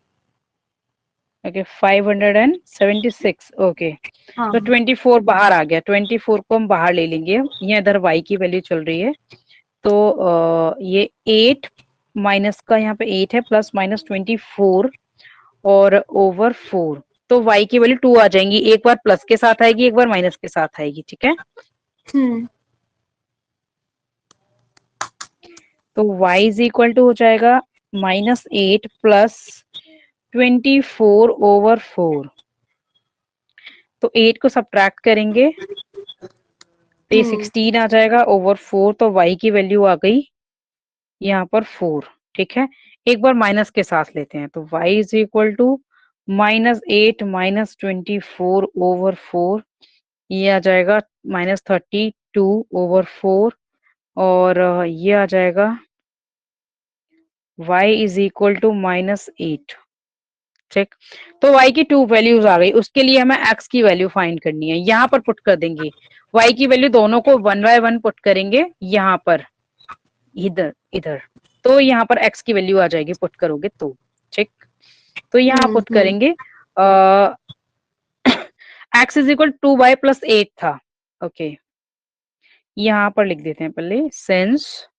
Speaker 2: ओके, 576। ओके,
Speaker 1: हाँ।
Speaker 2: तो 24 बाहर आ गया, 24 को हम बाहर ले लेंगे, ये इधर y की वैल्यू चल रही है। तो ये 8 माइनस का यहाँ पे 8 है, प्लस माइनस 24 और ओवर 4, तो y की वैल्यू 2 आ जाएंगी। एक बार प्लस के साथ आएगी, एक बार माइनस के साथ आएगी। ठीक है, तो y इज इक्वल टू हो जाएगा -8 प्लस 24 ओवर 4। तो 8 को सब्ट्रैक्ट करेंगे तो ये 16 आ जाएगा ओवर 4, तो y की वैल्यू आ गई यहाँ पर 4। ठीक है, एक बार माइनस के साथ लेते हैं, तो y is equal to -8 minus 24 over 4, ये आ जाएगा -32 ओवर 4 और ये आ जाएगा y इज इक्वल टू -8। ठीक, तो y की 2 वैल्यूज आ गई, उसके लिए हमें x की वैल्यू फाइंड करनी है, यहाँ पर पुट कर देंगे। y की वैल्यू दोनों को 1 बाय 1 पुट करेंगे यहाँ पर, इधर इधर, तो यहाँ पर x की वैल्यू आ जाएगी पुट करोगे तो। ठीक, तो यहाँ पुट करेंगे x is equal 2y plus 8 था। ओके, यहाँ पर लिख देते हैं पहले, since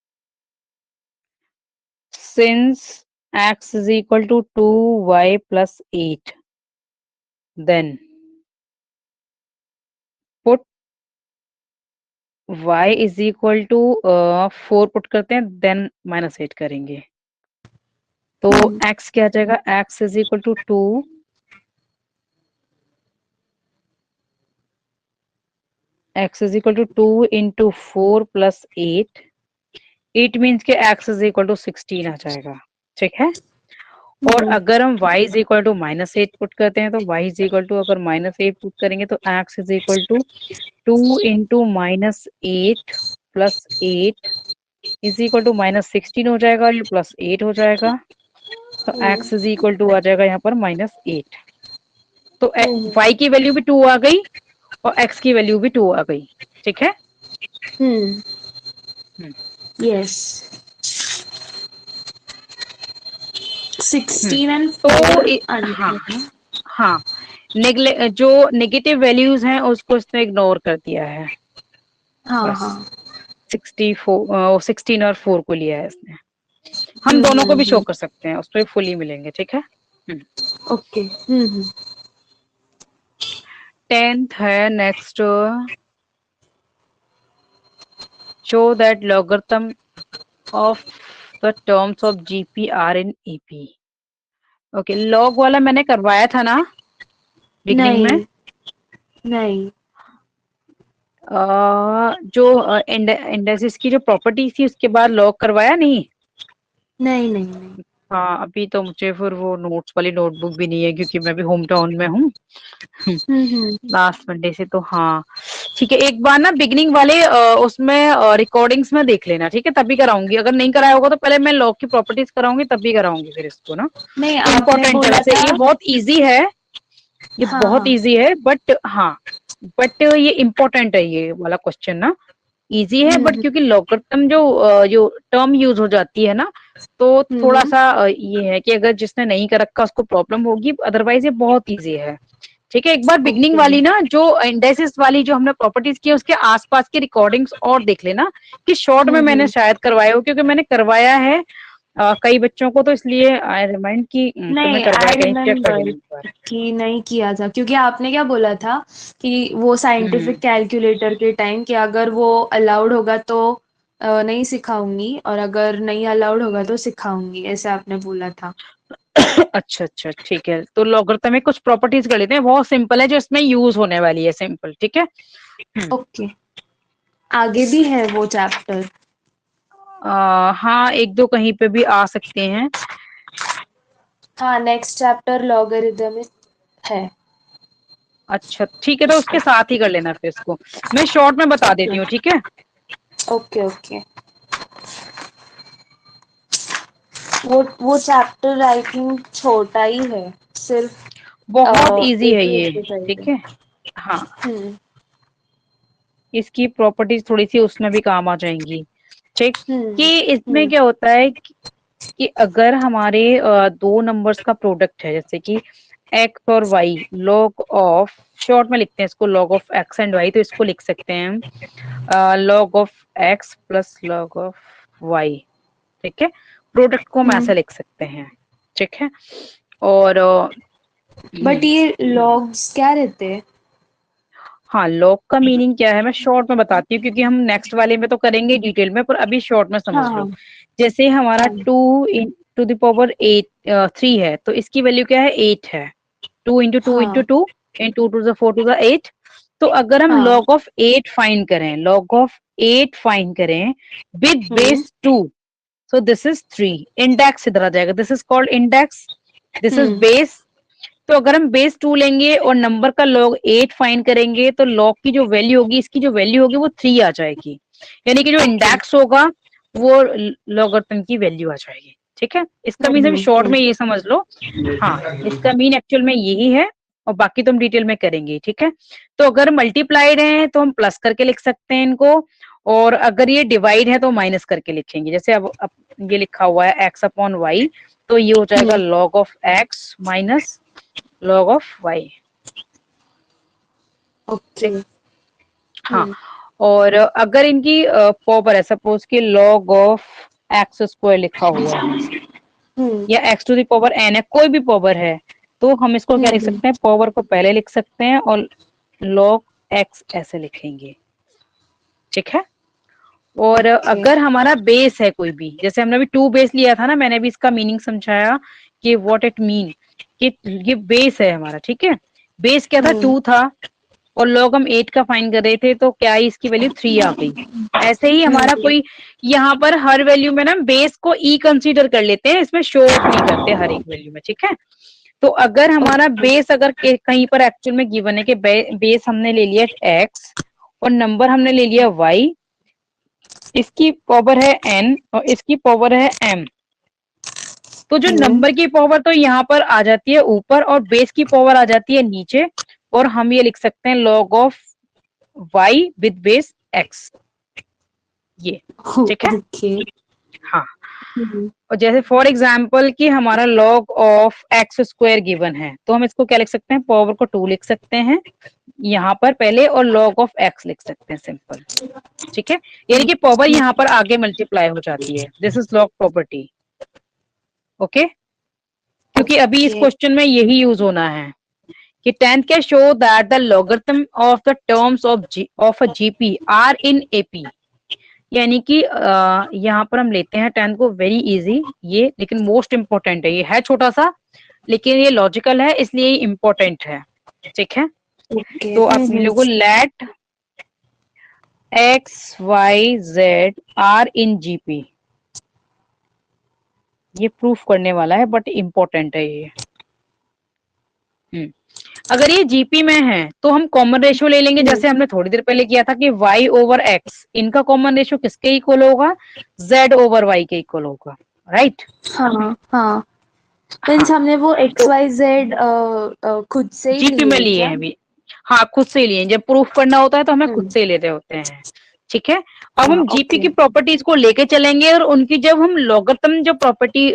Speaker 2: x is equal to 2y plus 8, then put y is equal to 4 put करते हैं, देन -8 करेंगे, तो x क्या आ जाएगा, x is equal to 2 x is equal to 2 into 4 plus 8, it means के x is equal to 16 आ जाएगा। ठीक है, और अगर हम y is equal to -8 put करते हैं, तो y इज इक्वल टू, अगर -8 पुट करेंगे तो x is equal to 2 into -8 plus 8 is equal to -16 हो जाएगा, और ये +8 हो जाएगा, तो x इज इक्वल टू आ जाएगा यहाँ पर -8। तो y की वैल्यू भी 2 आ गई और x की वैल्यू भी 2 आ गई। ठीक है,
Speaker 1: यस। 16 एंड
Speaker 2: तो
Speaker 1: 4
Speaker 2: हाँ हाँ, जो नेगेटिव वैल्यूज हैं उसको इसने इग्नोर कर दिया है,
Speaker 1: हाँ
Speaker 2: बस।
Speaker 1: हाँ
Speaker 2: 16 और 4 को लिया है इसने। हम दोनों को भी शो कर सकते हैं, उस पर फुली मिलेंगे, ठीक है।
Speaker 1: ओके
Speaker 2: 10th है next, show that logarithm of the terms of GP are in AP. Okay, log वाला मैंने करवाया था ना बिगनिंग में।
Speaker 1: नहीं
Speaker 2: जो इंडेक्सेस की जो प्रॉपर्टी थी उसके बाद लॉग करवाया नहीं।
Speaker 1: नहीं नहीं नहीं
Speaker 2: हाँ, अभी तो मुझे फिर वो नोट्स वाली नोटबुक भी नहीं है क्योंकि मैं भी होम टाउन में हूँ लास्ट मंडे से। तो हाँ ठीक है, एक बार ना बिगनिंग वाले उसमें रिकॉर्डिंग्स में देख लेना, ठीक है, तभी कराऊंगी। अगर नहीं कराया होगा तो पहले मैं लॉग की प्रॉपर्टीज कराऊंगी तभी कराऊंगी फिर इसको ना।
Speaker 1: नहीं, आपने
Speaker 2: इम्पोर्टेंट है
Speaker 1: बोला
Speaker 2: वैसे,
Speaker 1: था।
Speaker 2: ये बहुत इजी है, ये
Speaker 1: हाँ
Speaker 2: बहुत
Speaker 1: हाँ
Speaker 2: इजी है, बट हाँ, बट ये इम्पोर्टेंट है ये वाला क्वेश्चन ना। इजी है बट क्योंकि लॉगरिथम जो टर्म यूज हो जाती है ना, तो थोड़ा
Speaker 1: हम्म,
Speaker 2: सा ये है कि अगर जिसने नहीं कर रखा उसको प्रॉब्लम होगी, अदरवाइज ये बहुत इजी है। ठीक है, एक बार बिगनिंग
Speaker 1: ओके
Speaker 2: वाली ना जो इंडेक्सेस वाली जो हमने प्रॉपर्टीज की है उसके आसपास की रिकॉर्डिंग्स और देख लेना कि शॉर्ट में मैंने शायद करवाया हो, क्योंकि मैंने करवाया है कई बच्चों को, तो इसलिए आई रिमाइंड कि तुमने
Speaker 1: नहीं,
Speaker 2: करवाया
Speaker 1: आई
Speaker 2: कहीं चेक कर
Speaker 1: रिमेम्बर
Speaker 2: लेना एक बार।
Speaker 1: कि नहीं किया था, क्योंकि आपने क्या बोला था कि वो साइंटिफिक
Speaker 2: हम्म
Speaker 1: कैलकुलेटर के टाइम कि अगर वो अलाउड होगा तो नहीं सिखाऊंगी, और अगर नहीं अलाउड होगा तो सिखाऊंगी, ऐसे आपने बोला था।
Speaker 2: अच्छा अच्छा ठीक है, तो लॉगरिथम में कुछ प्रॉपर्टीज कर लेते हैं, बहुत सिंपल है, जो इसमें यूज होने वाली है, सिंपल, ठीक है।
Speaker 1: ओके, आगे भी है वो चैप्टर।
Speaker 2: हाँ, एक दो कहीं पे भी आ सकते हैं।
Speaker 1: हाँ, नेक्स्ट चैप्टर लॉगरिदमिक है।
Speaker 2: अच्छा ठीक है, तो उसके साथ ही कर लेना फिर इसको, मैं शॉर्ट में बता
Speaker 1: ओके
Speaker 2: देती हूँ, ठीक है।
Speaker 1: Okay okay. वो चैप्टर आई थिंक छोटा ही है, सिर्फ
Speaker 2: बहुत इजी
Speaker 1: एक
Speaker 2: है
Speaker 1: ही
Speaker 2: ये,
Speaker 1: एक्सरसाइज है।
Speaker 2: ठीक है। हाँ,
Speaker 1: हम्म
Speaker 2: इसकी प्रॉपर्टीज थोड़ी सी उसमें भी काम आ जाएंगी, ठीक।
Speaker 1: हम्म
Speaker 2: कि इसमें
Speaker 1: हम्म
Speaker 2: क्या होता है कि अगर हमारे दो नंबर्स का प्रोडक्ट है, जैसे कि एक्स और वाई, लॉग ऑफ, शॉर्ट में लिखते हैं इसको log of X and Y, तो इसको लिख सकते हैं हम log of X plus log of Y, ठीक है। प्रोडक्ट को हम ऐसे
Speaker 1: हम्म।
Speaker 2: लिख सकते हैं, ठीक है। और
Speaker 1: बट ये लॉग्स क्या रहते हैं?
Speaker 2: हाँ, लॉग का मीनिंग क्या है मैं शॉर्ट में बताती हूँ, क्योंकि हम नेक्स्ट वाले में तो करेंगे डिटेल में, पर अभी शॉर्ट में समझ
Speaker 1: हाँ
Speaker 2: लो।
Speaker 1: हाँ
Speaker 2: जैसे हमारा
Speaker 1: हाँ।
Speaker 2: 2 × 8 3 है, तो इसकी वैल्यू क्या है, 8 है। 2 × 2 × 2 and 2 to the 4 to the 8। तो अगर हम
Speaker 1: हाँ
Speaker 2: लॉग ऑफ 8 फाइंड करें, लॉग ऑफ 8 फाइंड करें with
Speaker 1: hmm
Speaker 2: base 2, so this is 3, index इधर आ जाएगा, this is called index, this is
Speaker 1: hmm
Speaker 2: base. तो अगर हम बेस 2 लेंगे और नंबर का लॉग 8 फाइंड करेंगे, तो लॉग की जो वैल्यू होगी, इसकी जो वैल्यू होगी वो 3 आ जाएगी, यानी कि जो
Speaker 1: ओके
Speaker 2: इंडेक्स होगा वो लॉगरिथम की वैल्यू आ जाएगी, ठीक है। इसका मीन हम शॉर्ट में ये समझ लो। हाँ, इसका मीन एक्चुअल में यही है, और बाकी तो हम डिटेल में करेंगे, ठीक है। तो अगर मल्टीप्लाइड है तो हम प्लस करके लिख सकते हैं इनको, और अगर ये डिवाइड है तो माइनस करके लिखेंगे। जैसे अब ये लिखा हुआ है एक्स अपॉन वाई, तो ये हो जाएगा log of X minus log of Y,
Speaker 1: okay
Speaker 2: ठीक। हाँ, और अगर इनकी पावर है, सपोज कि लॉग ऑफ एक्स स्क्वायर लिखा हुआ है,
Speaker 1: हम्म
Speaker 2: या X to the power N है, कोई भी पावर है, तो हम इसको क्या लिख
Speaker 1: हम्म
Speaker 2: सकते हैं, पावर को पहले लिख सकते हैं और लॉग एक्स ऐसे लिखेंगे, ठीक है। और
Speaker 1: ओके
Speaker 2: अगर हमारा बेस है कोई भी, जैसे हमने अभी 2 बेस लिया था ना, मैंने भी इसका मीनिंग समझाया कि व्हाट इट मीन, कि ये बेस है हमारा, ठीक है। बेस क्या था, 2 था, और लॉग हम 8 का फाइंड कर रहे थे, तो क्या है, इसकी वैल्यू 3 आ गई। ऐसे ही हमारा कोई यहाँ पर हर वैल्यू में ना बेस को ई कंसीडर कर लेते हैं, इसमें शो ऑफ नहीं करते हर एक वैल्यू में, ठीक है। तो अगर हमारा बेस अगर कहीं पर एक्चुअल में गिवन है कि बेस हमने ले लिया एक्स और नंबर हमने ले लिया वाई, इसकी पावर है एन और इसकी पावर है एम, तो जो नंबर की पावर तो यहाँ पर आ जाती है ऊपर और बेस की पावर आ जाती है नीचे, और हम ये लिख सकते हैं log of Y with base X, ये, ठीक है।
Speaker 1: ओके
Speaker 2: हाँ, और जैसे फॉर एग्जाम्पल कि हमारा log of x square given है, तो हम इसको क्या लिख सकते हैं, पावर को 2 लिख सकते हैं यहाँ पर पहले, और log ऑफ एक्स लिख सकते हैं सिंपल। ठीक है, यानी कि पावर यहाँ पर आगे मल्टीप्लाई हो जाती है। This is log property. Okay, क्योंकि अभी इस क्वेश्चन में यही यूज होना है कि 10th can show that the logarithm of the terms of a GP are in AP. यानी कि यहाँ पर हम लेते हैं 10th को, वेरी इजी ये, लेकिन मोस्ट इंपॉर्टेंट है। ये है छोटा सा लेकिन ये लॉजिकल है, इसलिए ये इम्पोर्टेंट है। ठीक है, तो आप लोगों को let X Y Z are in GP, ये प्रूफ करने वाला है बट इम्पोर्टेंट है ये। अगर ये जीपी में है तो हम कॉमन रेशियो ले लेंगे, जैसे हमने थोड़ी देर पहले किया था कि y ओवर x, इनका कॉमन रेशियो किसके इक्वल होगा, z ओवर y के इक्वल होगा, राइट।
Speaker 1: हाँ हाँ, मीन्स हमने वो एक्स वाई जेड खुद से ही
Speaker 2: जीपी में लिए हैं अभी, हाँ खुद से लिए, जब प्रूफ करना होता है तो हमें खुद से ले रहे होते हैं। ठीक है, अब हम जीपी की प्रॉपर्टीज को लेके चलेंगे, और उनकी जब हम लॉगरिथम जो प्रॉपर्टी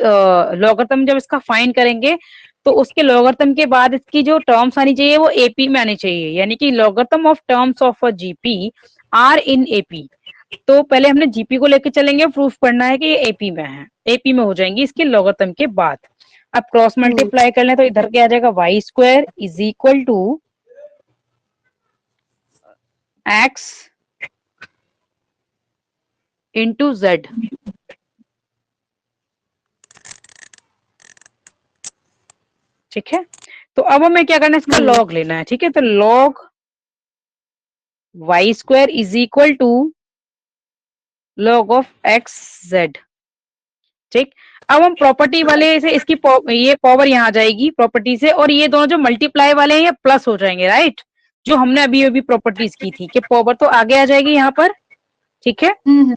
Speaker 2: लॉगरिथम जब इसका फाइंड करेंगे तो उसके लॉगरिथम के बाद इसकी जो टर्म्स आनी चाहिए वो एपी में आनी चाहिए, यानी कि logarithm of terms of a GP are in AP. तो पहले हमने जीपी को लेके चलेंगे, प्रूफ करना है कि ये एपी में है, एपी में हो जाएंगी इसके लॉगरिथम के बाद। अब क्रॉस मल्टीप्लाई कर लें तो इधर क्या आ जाएगा, Y square is equal to X into Z. ठीक है, तो अब हमें क्या करना है, इसका लॉग लेना है। ठीक है, तो log Y square is equal to log of X Z. ठीक, अब हम प्रॉपर्टी वाले से इसकी ये पावर यहाँ आ जाएगी प्रॉपर्टी से, और ये दोनों जो मल्टीप्लाई वाले हैं ये प्लस हो जाएंगे, राइट, जो हमने अभी अभी प्रॉपर्टीज की थी कि पावर तो आगे आ जाएगी यहाँ पर। ठीक है,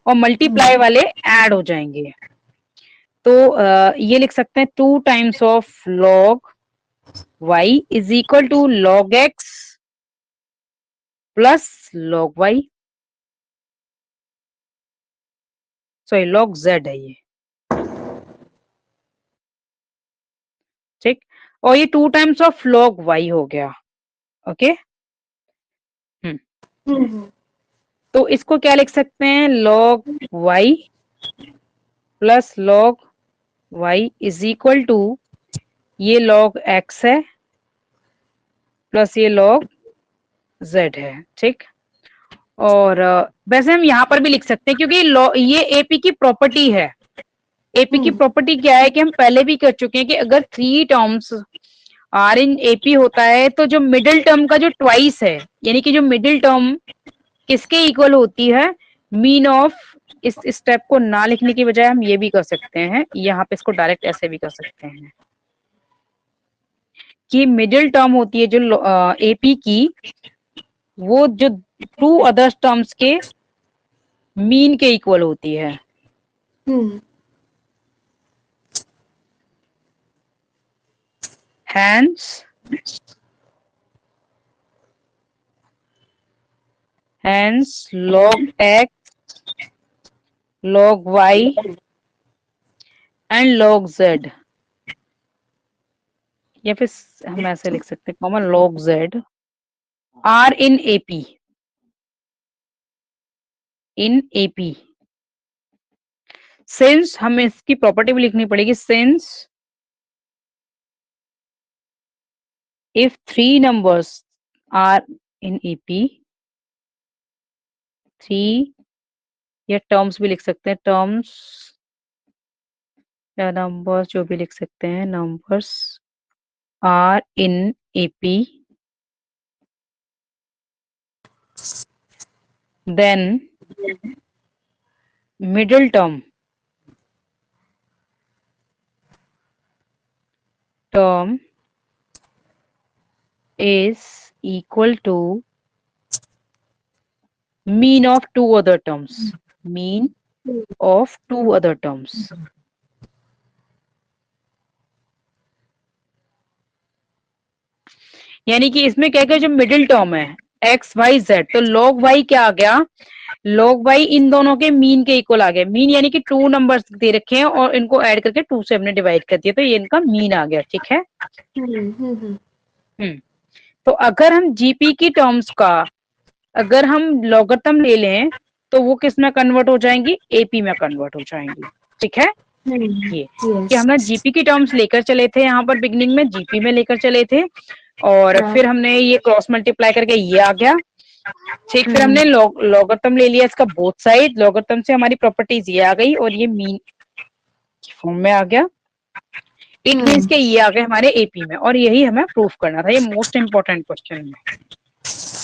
Speaker 2: और मल्टीप्लाई वाले ऐड हो जाएंगे। तो ये लिख सकते हैं 2 times of log y is equal to log x plus log y, sorry log z है ये। ठीक, और ये 2 टाइम्स ऑफ लॉग y हो गया। ओके, तो इसको क्या लिख सकते हैं, log y plus log y is equal to ये लॉग x है प्लस ये लॉग z है। ठीक, और वैसे हम यहाँ पर भी लिख सकते हैं क्योंकि ये एपी की प्रॉपर्टी है। एपी की प्रॉपर्टी क्या है कि हम पहले भी कर चुके हैं कि अगर 3 टर्म्स आर इन एपी होता है तो जो मिडिल टर्म का जो ट्वाइस है, यानी कि जो मिडिल टर्म किसके इक्वल होती है, मीन ऑफ, इस स्टेप को ना लिखने की बजाय हम ये भी कर सकते हैं, यहाँ पे इसको डायरेक्ट ऐसे भी कर सकते हैं कि मिडिल टर्म होती है जो एपी की, वो जो 2 अदर टर्म्स के मीन के इक्वल होती है। Hence log x, log y and log z, या फिर हम ऐसे लिख सकते हैं common log z are in AP, in AP. Since हमें इसकी प्रॉपर्टी भी लिखनी पड़ेगी, since if 3 numbers are in AP, 3 या टर्म्स भी लिख सकते हैं, टर्म्स या नंबर्स जो भी लिख सकते हैं, numbers are in AP, then middle term is equal to mean of 2 other terms, mean of 2 other terms. यानी कि इसमें क्या क्या जो मिडिल टर्म है x y z, तो log y क्या आ गया, log y इन दोनों के मीन के इक्वल आ गया। मीन यानी कि 2 नंबर्स दे रखे हैं और इनको ऐड करके 2 से हमने डिवाइड कर दिया, तो ये इनका मीन आ गया। ठीक है। तो अगर हम जीपी की टर्म्स का अगर हम लॉगरिथम ले लें तो वो किस में कन्वर्ट हो जाएंगी, एपी में कन्वर्ट हो जाएंगी। ठीक है। ये कि हमने जीपी की टर्म्स लेकर चले थे, यहाँ पर बिगनिंग में जीपी में लेकर चले थे और फिर हमने ये क्रॉस मल्टीप्लाई करके ये आ गया। ठीक, फिर हमने लॉगरिथम ले लिया इसका बोथ साइड, लॉगरिथम से हमारी प्रॉपर्टीज ये आ गई और ये मीन फॉर्म में आ गया। इट मीन्स के ये आ गए हमारे एपी में और यही हमें प्रूफ करना था। ये मोस्ट इंपॉर्टेंट क्वेश्चन है।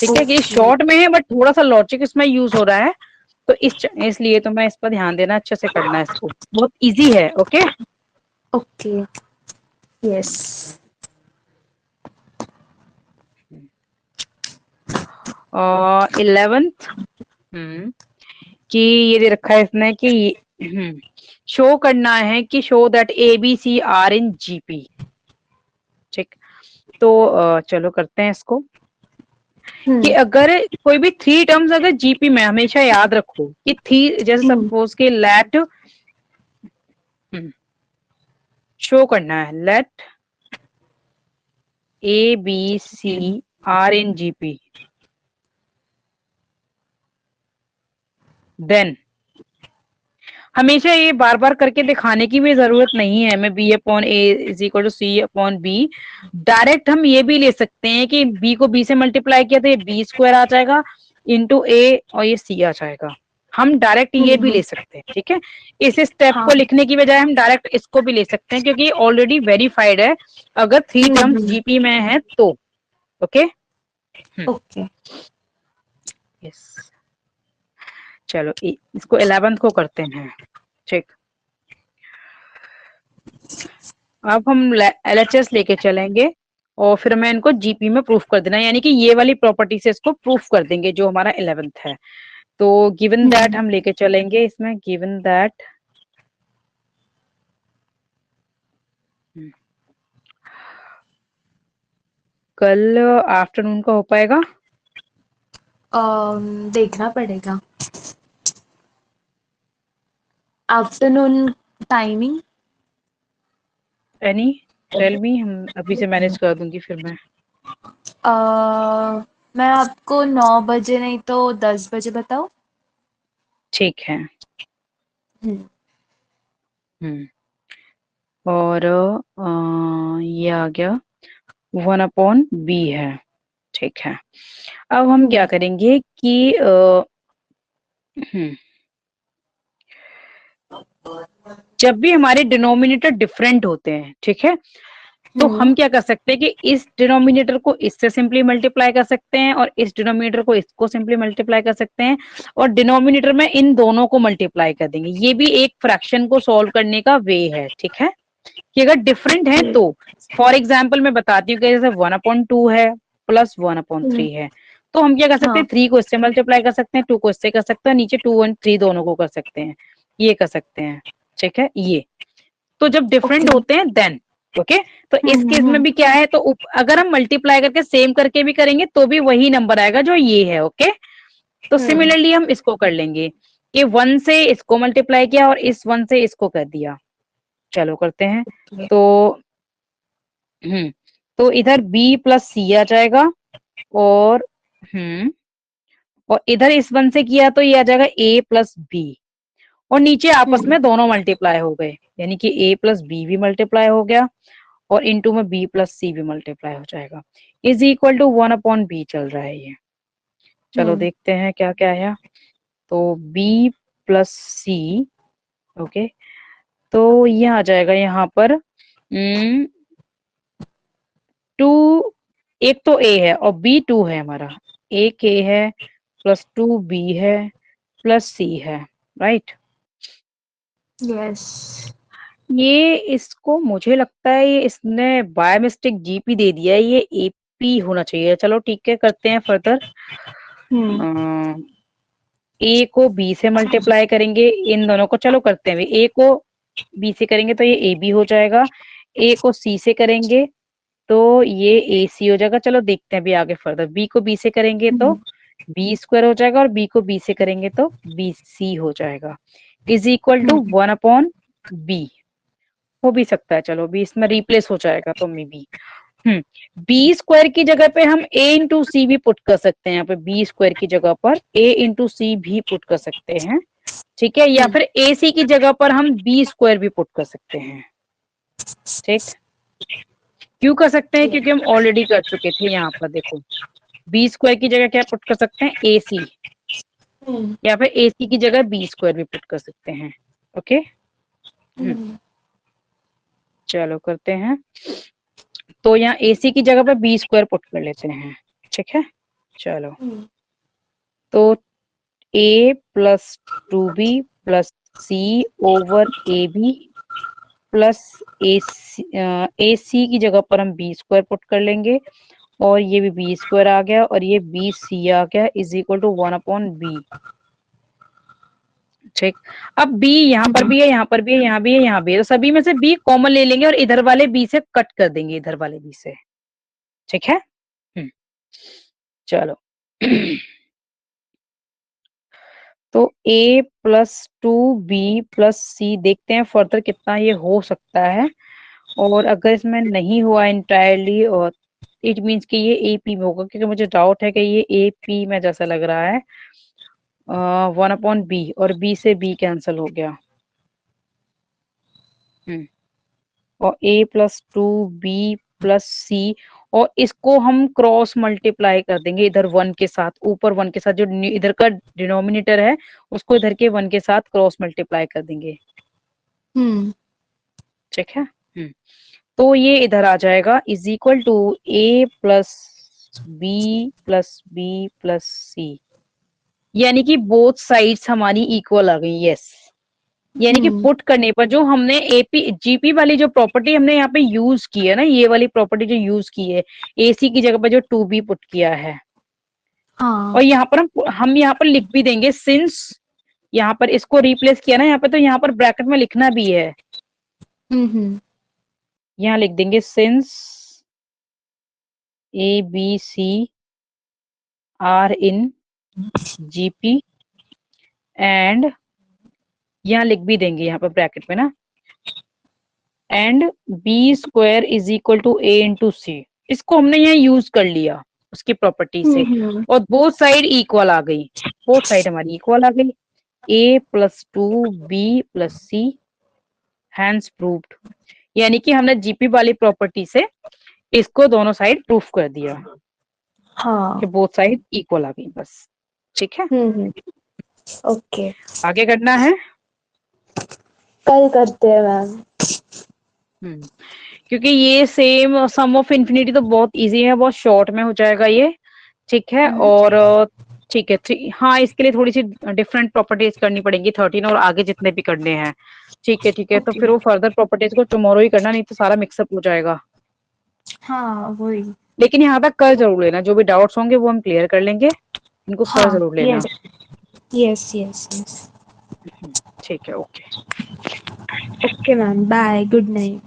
Speaker 2: ठीक है, कि शॉर्ट में है बट थोड़ा सा लॉजिक इसमें यूज हो रहा है, तो इसलिए तो मैं इस पर ध्यान देना, अच्छे से करना है इसको, बहुत इजी है। Okay
Speaker 1: okay, yes.
Speaker 2: 11th कि ये दे रखा है इसने कि शो करना है कि show that A B C are in GP. ठीक, तो चलो करते हैं इसको कि अगर कोई भी 3 टर्म्स अगर जीपी में, हमेशा याद रखो कि 3, जैसे सपोज के लेट शो करना है let A B C are in GP, then हमेशा ये बार बार करके दिखाने की भी जरूरत नहीं है। मैं B upon A is equal to C upon B, direct हम ये भी ले सकते हैं कि बी को बी से मल्टीप्लाई किया तो ये बी स्क्वायर आ जाएगा इंटू ए और ये सी आ जाएगा। हम डायरेक्ट ये भी ले सकते हैं। ठीक है, इस स्टेप को लिखने की बजाय हम डायरेक्ट इसको भी ले सकते हैं क्योंकि ऑलरेडी वेरीफाइड है अगर 3 टर्म्स जीपी में है तो। ओके
Speaker 1: ओके,
Speaker 2: यस, चलो इसको 11th को करते हैं। ठीक, अब हम एलएचएस लेके चलेंगे और फिर मैं इनको जीपी में प्रूफ कर देना, यानी कि ये वाली प्रॉपर्टी से इसको प्रूफ कर देंगे जो हमारा 11th है। तो गिवन दैट हम लेके चलेंगे इसमें, गिवन दैट कल आफ्टरनून का हो पाएगा?
Speaker 1: देखना पड़ेगा afternoon timing.
Speaker 2: Any tell me, हम अभी से मैनेज कर दूंगी फिर मैं।
Speaker 1: मैं आपको 9 बजे नहीं तो 10 बजे बताऊं?
Speaker 2: ठीक है। और ये आ गया 1 अपॉन बी है। ठीक है, अब हम क्या करेंगे कि जब भी हमारे डिनोमिनेटर डिफरेंट होते हैं, ठीक है, तो हम क्या कर सकते हैं कि इस डिनोमिनेटर को इससे सिंपली मल्टीप्लाई कर सकते हैं और इस डिनोमिनेटर को इसको सिंपली मल्टीप्लाई कर सकते हैं और डिनोमिनेटर में इन दोनों को मल्टीप्लाई कर देंगे। ये भी एक फ्रैक्शन को सॉल्व करने का वे है। ठीक है, कि अगर डिफरेंट है तो फॉर एग्जाम्पल मैं बताती हूँ कि जैसे 1/2 है प्लस 1/3 है, तो हम क्या कर सकते हैं 3 को इससे मल्टीप्लाई कर सकते हैं, 2 को इससे कर सकते हैं, नीचे 2 और 3 दोनों को कर सकते हैं, ये कर सकते हैं। ठीक है, ये तो जब डिफरेंट होते हैं देन ओके। तो इस केस में भी क्या है, तो अगर हम मल्टीप्लाई करके सेम करके भी करेंगे तो भी वही नंबर आएगा जो ये है। ओके, तो सिमिलरली हम इसको कर लेंगे कि 1 से इसको मल्टीप्लाई किया और इस 1 से इसको कर दिया। चलो करते हैं। तो इधर b प्लस सी आ जाएगा और इधर इस 1 से किया तो ये आ जाएगा a प्लस बी और नीचे आपस में दोनों मल्टीप्लाई हो गए, यानी कि a प्लस बी भी मल्टीप्लाई हो गया और इनटू में b प्लस सी भी मल्टीप्लाई हो जाएगा, is equal to 1 upon B चल रहा है ये। चलो देखते हैं क्या क्या है। तो b प्लस सी, ओके, तो ये आ जाएगा यहाँ पर 2, एक तो a है और b 2 है हमारा, एक a है प्लस 2 b है प्लस c है, राइट?
Speaker 1: यस।
Speaker 2: ये इसको मुझे लगता है ये इसने बाय मिस्टेक जीपी दे दिया है, ये एपी होना चाहिए। चलो ठीक है, करते हैं फर्दर। ए को बी से मल्टीप्लाई करेंगे इन दोनों को, चलो करते हैं। ए को बी से करेंगे तो ये ए बी हो जाएगा, ए को सी से करेंगे तो ये ए सी हो जाएगा। चलो देखते हैं अभी आगे फर्दर। बी को बी से करेंगे तो बी स्क्वायर हो जाएगा और बी को बी से करेंगे तो बी सी हो जाएगा, इज इक्वल टू 1/b। हो भी सकता है, चलो बी इसमें रिप्लेस हो जाएगा तो मे बी बी स्क्वायर की जगह पे हम a इंटू सी भी पुट कर सकते हैं, यहाँ पे बी स्क्वायर की जगह पर a इंटू सी भी पुट कर सकते हैं, ठीक है, या फिर ए सी की जगह पर हम बी स्क्वायर भी पुट कर सकते हैं, ठीक। क्यों कर सकते हैं, क्योंकि हम ऑलरेडी कर चुके थे, यहाँ पर देखो बी स्क्वायर की जगह क्या पुट कर सकते हैं, ए सी, या फिर ए सी की जगह बी स्क्वायर भी पुट कर सकते हैं, ओके। चलो करते हैं, तो यहाँ ए सी की जगह पे बी स्क्वायर पुट कर लेते हैं, ठीक है। चलो तो a plus 2b plus c over a b plus a c की जगह पर हम बी स्क्वायर पुट कर लेंगे, और ये भी बी स्क्वायर आ गया और ये बी सी आ गया, इज इक्वल टू 1/b, ठीक। अब b यहाँ पर भी है, यहाँ पर भी है, यहाँ भी है, यहाँ भी है, तो सभी में से b कॉमन ले लेंगे और इधर वाले b से कट कर देंगे, इधर वाले b से, ठीक है। चलो तो a प्लस 2b प्लस सी देखते हैं फर्दर कितना ये हो सकता है, और अगर इसमें नहीं हुआ इंटायरली और इट मीन्स कि ये ए पी में होगा, क्योंकि मुझे डाउट है कि ये ए पी में जैसा लग रहा है, 1/b और b से b कैंसिल हो गया, और a प्लस 2b प्लस सी, और इसको हम क्रॉस मल्टीप्लाई कर देंगे इधर 1 के साथ, ऊपर 1 के साथ, जो इधर का डिनोमिनेटर है उसको इधर के 1 के साथ क्रॉस मल्टीप्लाई कर देंगे, ठीक है। तो ये इधर आ जाएगा, is equal to a plus b plus b plus c, यानी कि बोथ साइड्स हमारी इक्वल आ गई, यस। यानी कि पुट करने पर जो हमने एपी जीपी वाली जो प्रॉपर्टी हमने यहाँ पे यूज की है ना, ये वाली प्रॉपर्टी जो यूज की है, एसी की जगह पर जो 2b पुट किया है,
Speaker 1: हाँ।
Speaker 2: और यहाँ पर हम यहाँ पर लिख भी देंगे, सिंस यहाँ पर इसको रिप्लेस किया ना यहाँ पे, तो यहाँ पर ब्रैकेट में लिखना भी है, यहाँ लिख देंगे since a B C are in GP, and यहाँ लिख भी देंगे यहाँ पर ब्रैकेट में ना, and b square is equal to a into c, इसको हमने यहाँ यूज कर लिया उसकी प्रॉपर्टी से, और बोथ साइड इक्वल आ गई, बोथ साइड हमारी इक्वल आ गई, a plus 2b plus C, hence proved. यानी कि हमने जीपी वाली प्रॉपर्टी से इसको दोनों साइड प्रूफ कर दिया,
Speaker 1: हाँ,
Speaker 2: कि बोथ साइड इक्वल आ गई, बस, ठीक है।
Speaker 1: ओके,
Speaker 2: आगे करना है,
Speaker 1: कल करते हैं मैम।
Speaker 2: क्योंकि ये सेम सम ऑफ इन्फिनिटी तो बहुत इजी है, बहुत शॉर्ट में हो जाएगा ये, ठीक है। और ठीक है, हाँ इसके लिए थोड़ी सी डिफरेंट प्रॉपर्टीज करनी पड़ेंगी 13 और आगे जितने भी करने हैं, ठीक है ठीक है। तो फिर वो फर्दर प्रॉपर्टीज को टुमारो ही करना, नहीं तो सारा मिक्सअप हो जाएगा।
Speaker 1: हाँ वही,
Speaker 2: लेकिन यहाँ तक कर जरूर लेना, जो भी डाउट्स होंगे वो हम क्लियर कर लेंगे, इनको कर जरूर लेना।
Speaker 1: यस यस यस,
Speaker 2: ठीक है, okay
Speaker 1: okay ma'am, bye, good night.